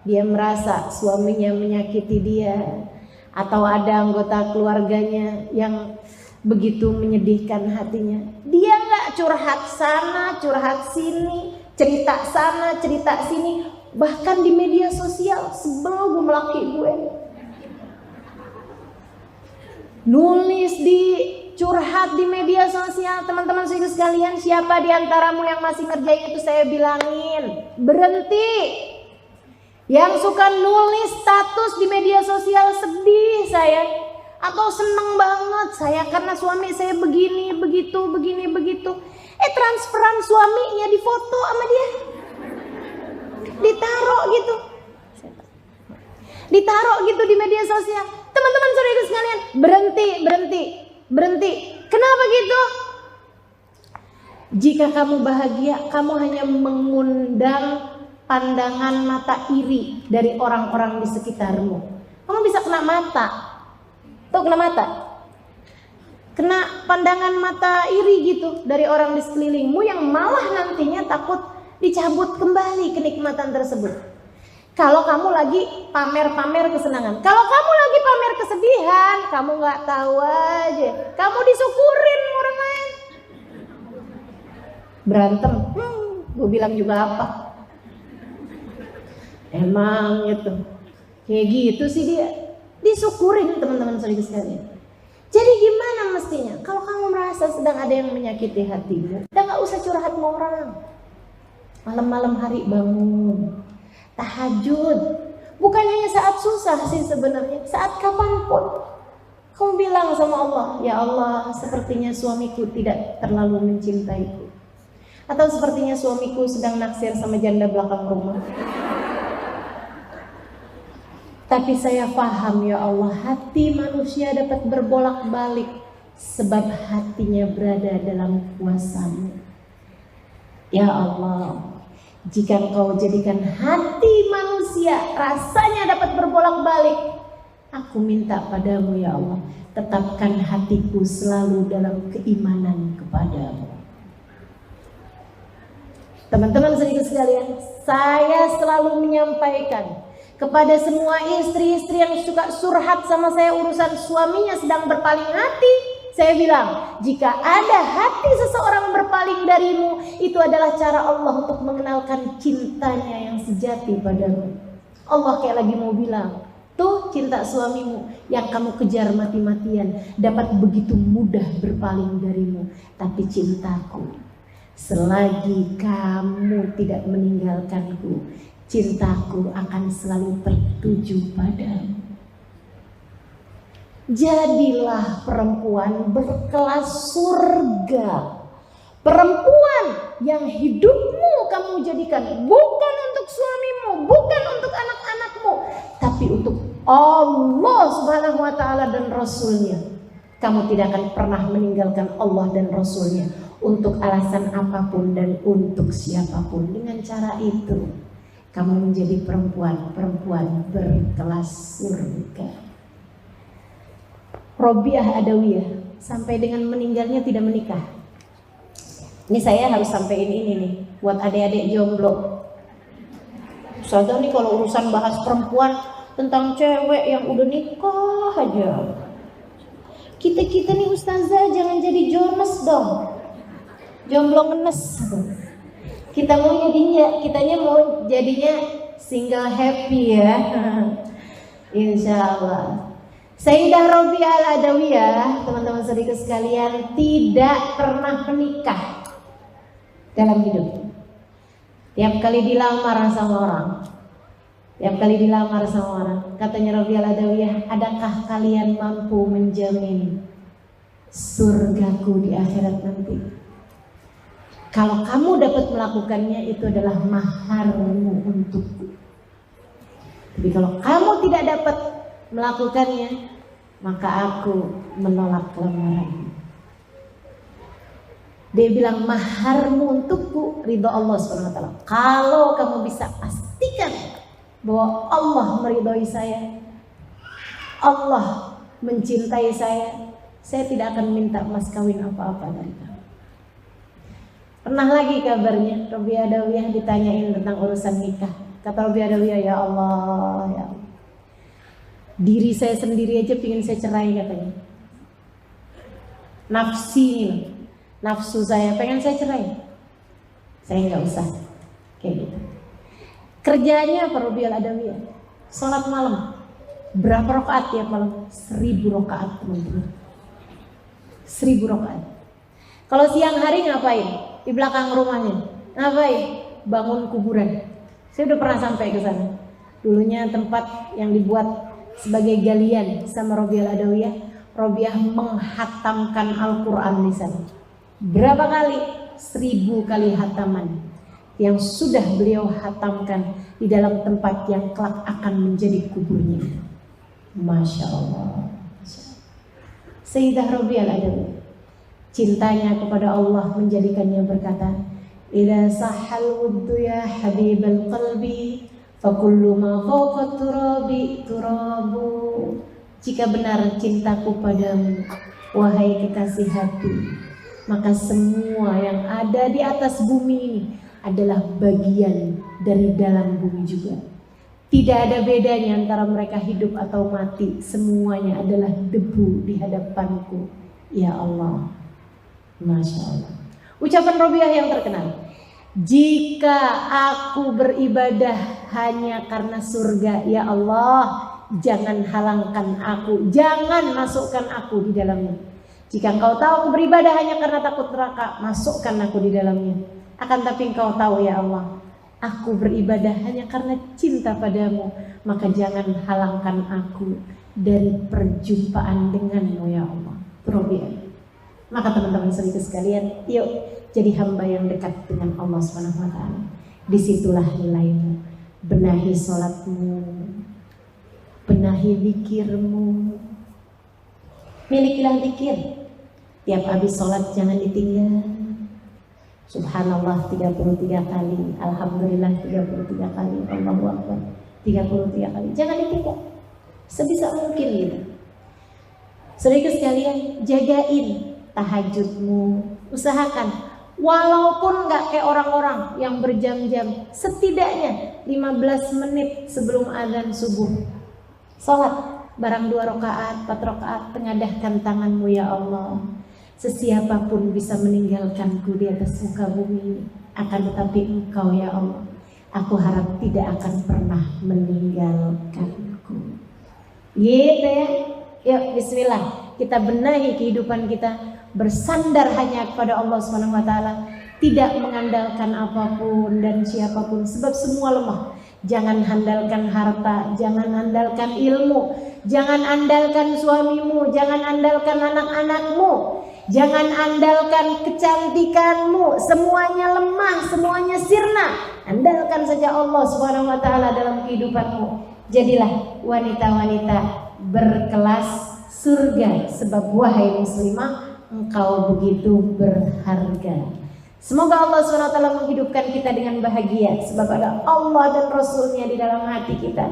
dia merasa suaminya menyakiti dia, atau ada anggota keluarganya yang begitu menyedihkan hatinya, dia nggak curhat sana, curhat sini, cerita sana, cerita sini, bahkan di media sosial, sebel gue melaki gue. Nulis di curhat di media sosial. Teman-teman sekalian, siapa di antaramu yang masih ngerjain itu saya bilangin, berhenti. Yang suka nulis status di media sosial, sedih saya, atau seneng banget saya karena suami saya begini, begitu, begini, begitu. Transferan suaminya difoto sama dia, ditaruh gitu di media sosial. Teman-teman saudara sekalian, berhenti. Kenapa gitu? Jika kamu bahagia, kamu hanya mengundang pandangan mata iri dari orang-orang di sekitarmu. Kamu bisa kena mata. Tuh, kena mata. Kena pandangan mata iri gitu dari orang di sekelilingmu yang malah nantinya takut dicabut kembali kenikmatan tersebut. Kalau kamu lagi pamer-pamer kesenangan, kalau kamu lagi pamer kesedihan, kamu nggak tahu aja, kamu disyukurin orang lain. Berantem, gue bilang juga apa? Emang itu, kayak gitu sih dia, disyukurin teman-teman saudara sekalian. Jadi gimana mestinya? Kalau kamu merasa sedang ada yang menyakiti hatimu, udah gak usah curhat sama orang. Malam-malam hari bangun, tahajud. Bukan hanya saat susah sih sebenarnya, saat kapanpun. Kamu bilang sama Allah, ya Allah, sepertinya suamiku tidak terlalu mencintaiku. Atau sepertinya suamiku sedang naksir sama janda belakang rumah. Tapi saya paham ya Allah, hati manusia dapat berbolak-balik sebab hatinya berada dalam kuasa-Mu. Ya Allah, jika Engkau jadikan hati manusia rasanya dapat berbolak-balik, aku minta padamu ya Allah, tetapkan hatiku selalu dalam keimanan kepadamu. Teman-teman saudara sekalian, saya selalu menyampaikan kepada semua istri-istri yang suka surhat sama saya urusan suaminya sedang berpaling hati, saya bilang, jika ada hati seseorang berpaling darimu, itu adalah cara Allah untuk mengenalkan cintanya yang sejati padamu. Allah kayak lagi mau bilang, tuh cinta suamimu yang kamu kejar mati-matian dapat begitu mudah berpaling darimu, tapi cintaku, selagi kamu tidak meninggalkanku, cintaku akan selalu tertuju padamu. Jadilah perempuan berkelas surga, perempuan yang hidupmu kamu jadikan bukan untuk suamimu, bukan untuk anak-anakmu, tapi untuk Allah Subhanahu wa ta'ala dan Rasulnya. Kamu tidak akan pernah meninggalkan Allah dan Rasulnya untuk alasan apapun dan untuk siapapun. Dengan cara itu kamu menjadi perempuan berkelas surga. Robiah Adawiyah sampai dengan meninggalnya tidak menikah. Ini saya harus sampaikan ini nih buat adik-adik jomblo. Ustazah nih kalau urusan bahas perempuan tentang cewek yang udah nikah aja. Kita nih ustazah jangan jadi Jonas dong. Jomblo ngenes. Kitanya mau jadinya single happy ya. Insya Allah. Sayyidah Robiah Al-Adawiyah, teman-teman saudara sekalian, tidak pernah menikah dalam hidup. Tiap kali dilamar sama orang, katanya Robiah Al-Adawiyah, adakah kalian mampu menjamin surgaku di akhirat nanti? Kalau kamu dapat melakukannya, itu adalah maharmu untukku. Tapi kalau kamu tidak dapat melakukannya, maka aku menolak lamaran. Dia bilang maharmu untukku ridho Allah SWT. Kalau kamu bisa pastikan bahwa Allah meridhoi saya, Allah mencintai saya tidak akan minta mas kawin apa-apa dari kamu. Pernah lagi kabarnya Robiah Adawiyah ditanyain tentang urusan nikah. Kata Robiah Adawiyah, ya Allah, ya Allah, diri saya sendiri aja pingin saya cerai katanya. Nafsu saya pengen saya cerai. Saya nggak usah kayak gitu. Kerjanya apa Robiah Adawiyah? Sholat malam. Berapa rakaat tiap malam? 1000 rakaat teman-teman. 1000 rakaat. Kalau siang hari ngapain? Di belakang rumahnya. Ngapain? Bangun kuburan. Saya udah pernah sampai ke sana. Dulunya tempat yang dibuat sebagai galian sama Robiah Adawiyah. Robiah menghatamkan Al-Quran di sana. Berapa kali? 1000 kali hataman yang sudah beliau hatamkan di dalam tempat yang kelak akan menjadi kuburnya. Masya Allah. Sayyidah Robiah Adawiyah, cintanya kepada Allah menjadikannya berkata, "Idza sahal wuddu ya habibal qalbi, fakullu ma fawqa turabi turabu." Jika benar cintaku padamu, wahai kekasih hati, maka semua yang ada di atas bumi ini adalah bagian dari dalam bumi juga. Tidak ada bedanya antara mereka hidup atau mati. Semuanya adalah debu di hadapanku, ya Allah. Masya Allah. Ucapan Robiah yang terkenal, jika aku beribadah hanya karena surga, ya Allah, jangan halangkan aku, jangan masukkan aku di dalamnya. Jika engkau tahu aku beribadah hanya karena takut neraka, masukkan aku di dalamnya. Akan tapi engkau tahu ya Allah, aku beribadah hanya karena cinta padamu, maka jangan halangkan aku dari perjumpaan denganmu ya Allah. Robiah. Maka teman-teman sekalian, yuk jadi hamba yang dekat dengan Allah SWT. Disitulah nilaimu. Benahi sholatmu, benahi zikirmu, milikilah zikir. Tiap habis sholat jangan ditinggal. Subhanallah 33 kali, Alhamdulillah 33 kali, Allahu Akbar 33 kali. Jangan ditinggal, sebisa mungkin gitu. Saudara sekalian, jagain tahajudmu, usahakan walaupun nggak kayak orang-orang yang berjam-jam, setidaknya 15 menit sebelum azan subuh sholat barang 2 rakaat, 4 rakaat, tengadahkan tanganmu ya Allah. Sesiapapun bisa meninggalkanku di atas muka bumi, akan tetapi engkau ya Allah, aku harap tidak akan pernah meninggalkanku. Gitu ya. Yuk bismillah, kita benahi kehidupan kita, bersandar hanya kepada Allah SWT, tidak mengandalkan apapun dan siapapun, sebab semua lemah. Jangan andalkan harta, jangan andalkan ilmu, jangan andalkan suamimu, jangan andalkan anak-anakmu, jangan andalkan kecantikanmu. Semuanya lemah, semuanya sirna. Andalkan saja Allah Subhanahu wa taala dalam kehidupanmu. Jadilah wanita-wanita berkelas surga, sebab wahai muslimah, engkau begitu berharga. Semoga Allah SWT menghidupkan kita dengan bahagia, sebab ada Allah dan Rasulnya di dalam hati kita.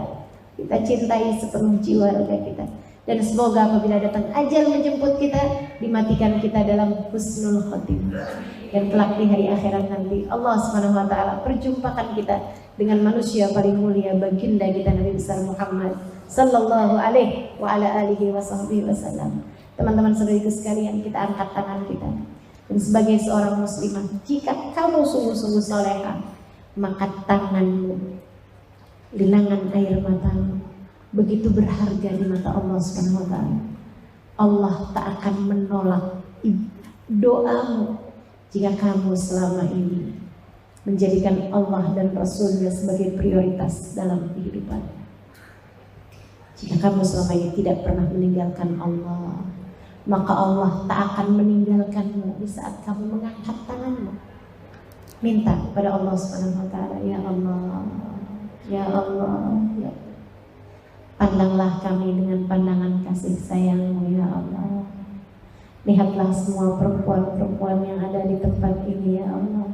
Kita cintai sepenuh jiwa raga kita. Dan semoga apabila datang ajal menjemput kita, dimatikan kita dalam husnul khotimah. Dan kelak di hari akhirat nanti Allah SWT perjumpakan kita dengan manusia paling mulia, baginda kita Nabi besar Muhammad sallallahu alaihi wa ala alihi wasallam. Teman-teman saudariku sekalian, kita angkat tangan kita. Dan sebagai seorang muslimah, jika kamu sungguh-sungguh solehah, maka tanganmu, linangan air matamu, begitu berharga di mata Allah Subhanahu wa taala. Allah tak akan menolak doamu jika kamu selama ini menjadikan Allah dan Rasulnya sebagai prioritas dalam kehidupan. Jika kamu selama ini tidak pernah meninggalkan Allah, maka Allah tak akan meninggalkanmu di saat kamu mengangkat tanganmu. Minta pada Allah Subhanahu wa taala, ya Allah, ya Allah, ya. Pandanglah kami dengan pandangan kasih sayang-Mu ya Allah. Lihatlah semua perempuan-perempuan yang ada di tempat ini ya Allah.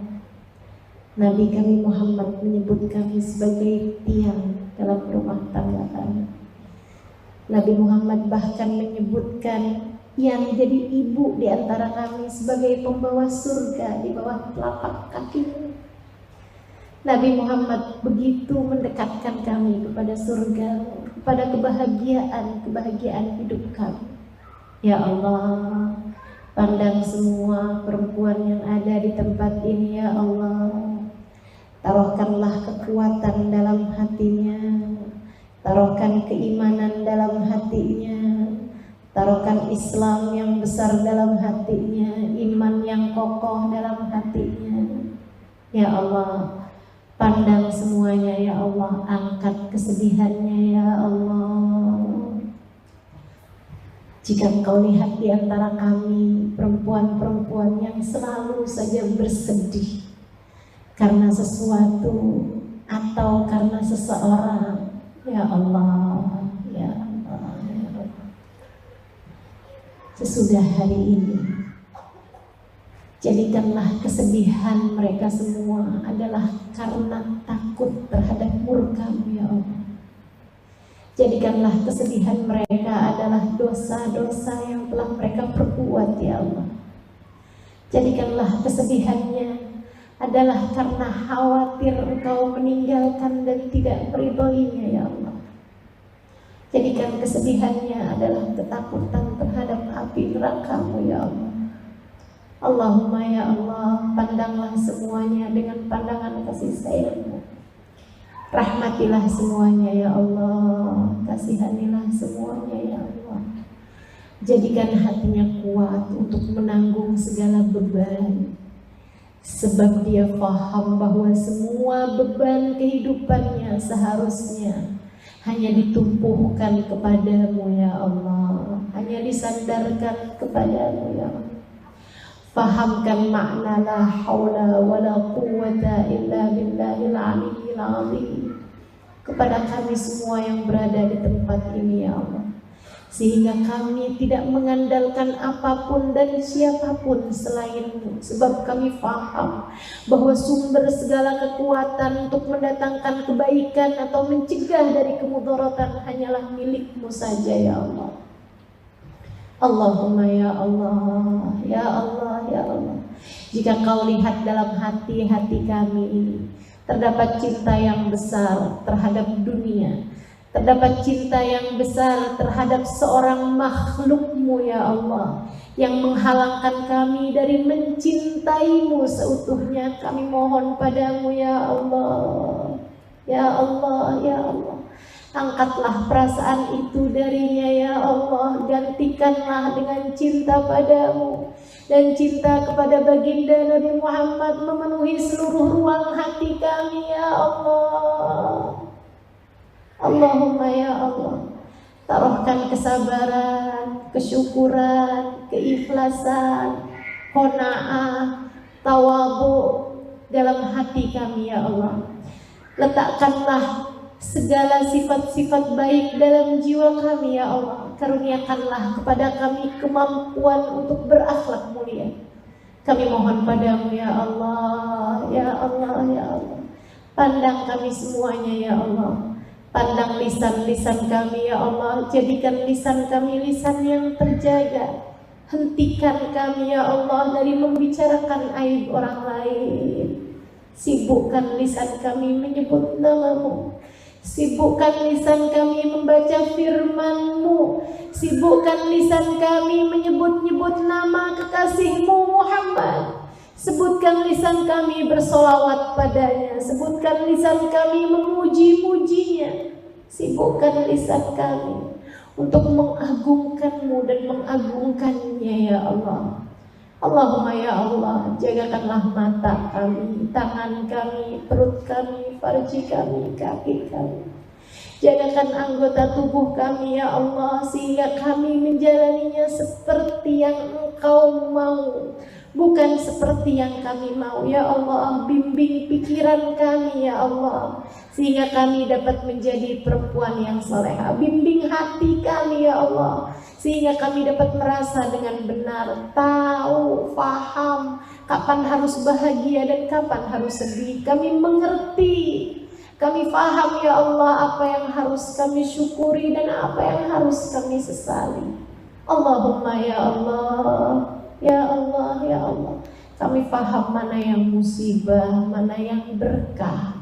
Nabi kami Muhammad menyebut kami sebagai tiang dalam rumah tangga kami. Nabi Muhammad bahkan menyebutkan yang jadi ibu di antara kami sebagai pembawa surga di bawah telapak kaki. Nabi Muhammad begitu mendekatkan kami kepada surga, kepada kebahagiaan hidup kami. Ya Allah, pandang semua perempuan yang ada di tempat ini ya Allah. Taruhkanlah kekuatan dalam hatinya, taruhkan keimanan dalam hatinya, taruhkan Islam yang besar dalam hatinya, iman yang kokoh dalam hatinya. Ya Allah, pandang semuanya ya Allah, angkat kesedihannya ya Allah. Jika Engkau lihat di antara kami perempuan-perempuan yang selalu saja bersedih karena sesuatu atau karena seseorang, ya Allah, ya Allah, ya Allah. Sesudah hari ini, jadikanlah kesedihan mereka semua adalah karena takut terhadap murka-Mu ya Allah. Jadikanlah kesedihan mereka adalah dosa-dosa yang telah mereka perbuat ya Allah. Jadikanlah kesedihannya adalah karena khawatir Engkau meninggalkan dan tidak meridhoinya ya Allah. Jadikan kesedihannya adalah ketakutan terhadap api neraka-Mu ya Allah. Allahumma ya Allah, pandanglah semuanya dengan pandangan kasih sayang-Mu. Rahmatilah semuanya ya Allah, kasihanilah semuanya ya Allah. Jadikan hatinya kuat untuk menanggung segala beban, sebab dia paham bahwa semua beban kehidupannya seharusnya hanya ditumpukan kepadamu ya Allah, hanya disandarkan kepadamu ya Allah. Fahamkan makna la haula wa la quwwata illa billahil aliyyil azim kepada kami semua yang berada di tempat ini ya Allah, sehingga kami tidak mengandalkan apapun dan siapapun selain-Mu, sebab kami paham bahwa sumber segala kekuatan untuk mendatangkan kebaikan atau mencegah dari kemudaratan hanyalah milik-Mu saja ya Allah. Allahumma ya Allah, ya Allah, ya Allah. Jika Kau lihat dalam hati-hati kami ini terdapat cinta yang besar terhadap dunia, terdapat cinta yang besar terhadap seorang makhluk-Mu ya Allah, yang menghalangkan kami dari mencintai-Mu seutuhnya, kami mohon padamu ya Allah, ya Allah, ya Allah. Angkatlah perasaan itu darinya ya Allah, gantikanlah dengan cinta padamu, dan cinta kepada baginda Nabi Muhammad memenuhi seluruh ruang hati kami ya Allah. Allahumma ya Allah, taruhkan kesabaran, kesyukuran, keikhlasan, qanaah, tawadhu dalam hati kami ya Allah. Letakkanlah segala sifat-sifat baik dalam jiwa kami ya Allah. Karuniakanlah kepada kami kemampuan untuk berakhlak mulia. Kami mohon padamu ya Allah, ya Allah, ya Allah. Pandang kami semuanya ya Allah. Pandang lisan-lisan kami ya Allah. Jadikan lisan kami lisan yang terjaga. Hentikan kami ya Allah dari membicarakan aib orang lain. Sibukkan lisan kami menyebut namamu. Sibukkan lisan kami membaca firman-Mu. Sibukkan lisan kami menyebut-nyebut nama kekasih-Mu Muhammad. Sebutkan lisan kami bersolawat padanya. Sebutkan lisan kami memuji-mujinya. Sibukkan lisan kami untuk mengagungkan-Mu dan mengagungkannya ya Allah. Allahumma ya Allah, jagakanlah mata kami, tangan kami, perut kami, farji kami, kaki kami. Jagakan anggota tubuh kami ya Allah, sehingga kami menjalaninya seperti yang Engkau mau, bukan seperti yang kami mau ya Allah. Bimbing pikiran kami ya Allah, sehingga kami dapat menjadi perempuan yang salehah. Bimbing hati kami ya Allah, sehingga kami dapat merasa dengan benar, tahu, paham kapan harus bahagia dan kapan harus sedih. Kami mengerti, kami paham ya Allah apa yang harus kami syukuri dan apa yang harus kami sesali. Allahumma ya Allah, ya Allah, ya Allah. Kami paham mana yang musibah, mana yang berkah.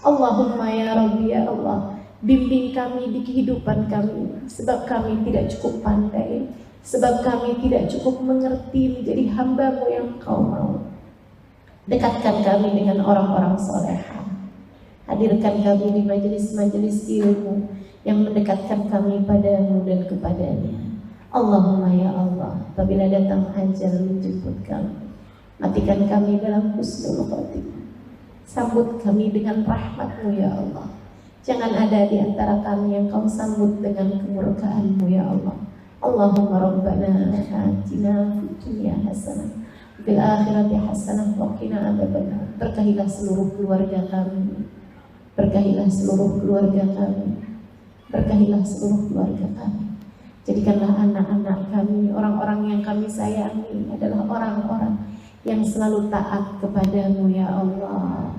Allahumma ya Rabbi ya Allah, bimbing kami di kehidupan kami, sebab kami tidak cukup pandai, sebab kami tidak cukup mengerti menjadi hamba-Mu yang Kau mau. Dekatkan kami dengan orang-orang salehah. Hadirkan kami di majelis-majelis ilmu yang mendekatkan kami padamu dan kepadanya. Allahumma ya Allah, apabila datang ajal menjemput kami, matikan kami dalam husnul khotimah. Sambut kami dengan rahmat-Mu ya Allah. Jangan ada di antara kami yang Kau sambut dengan kemurkaan-Mu ya Allah. Allahumma rabbana atina fid dunya hasanah fil akhirati hasanah wa qina adzabannar. Berkahilah seluruh keluarga kami. Berkahilah seluruh keluarga kami. Berkahilah seluruh keluarga kami. Jadikanlah anak-anak kami, orang-orang yang kami sayangi adalah orang-orang yang selalu taat kepadamu ya Allah.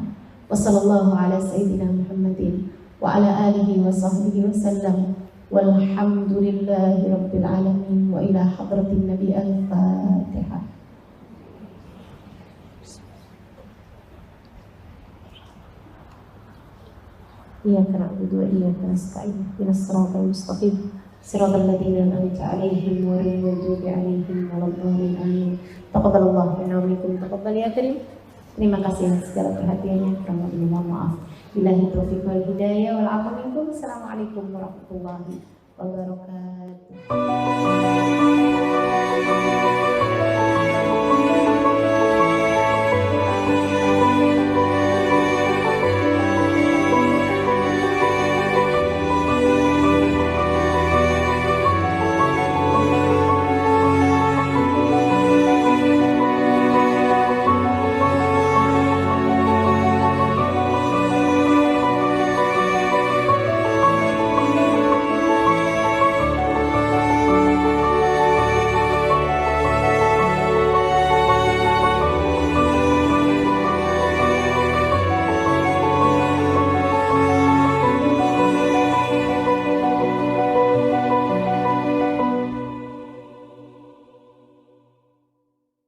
Wa sallallahu ala sayyidina Muhammadin wa ala alihi wa sahbihi wa sallam. Walhamdulillahi rabbil alamin. Wa ila hadratin nabi al-Fatihah. Iyyaka na'budu wa iyyaka nasta'in. Ihdinas siratal mustaqim. Siratal ladzina an'amta 'alaihim ghairil maghdubi 'alaihim waladdallin. Amin. Taqabbalallahu minna wa minkum. Taqabbal ya karim. Terima kasih atas segala perhatiannya. Kurang lebih mohon maaf. Billahi taufiq wal hidayah wal 'afwu minkum. Assalamualaikum warahmatullahi wabarakatuh.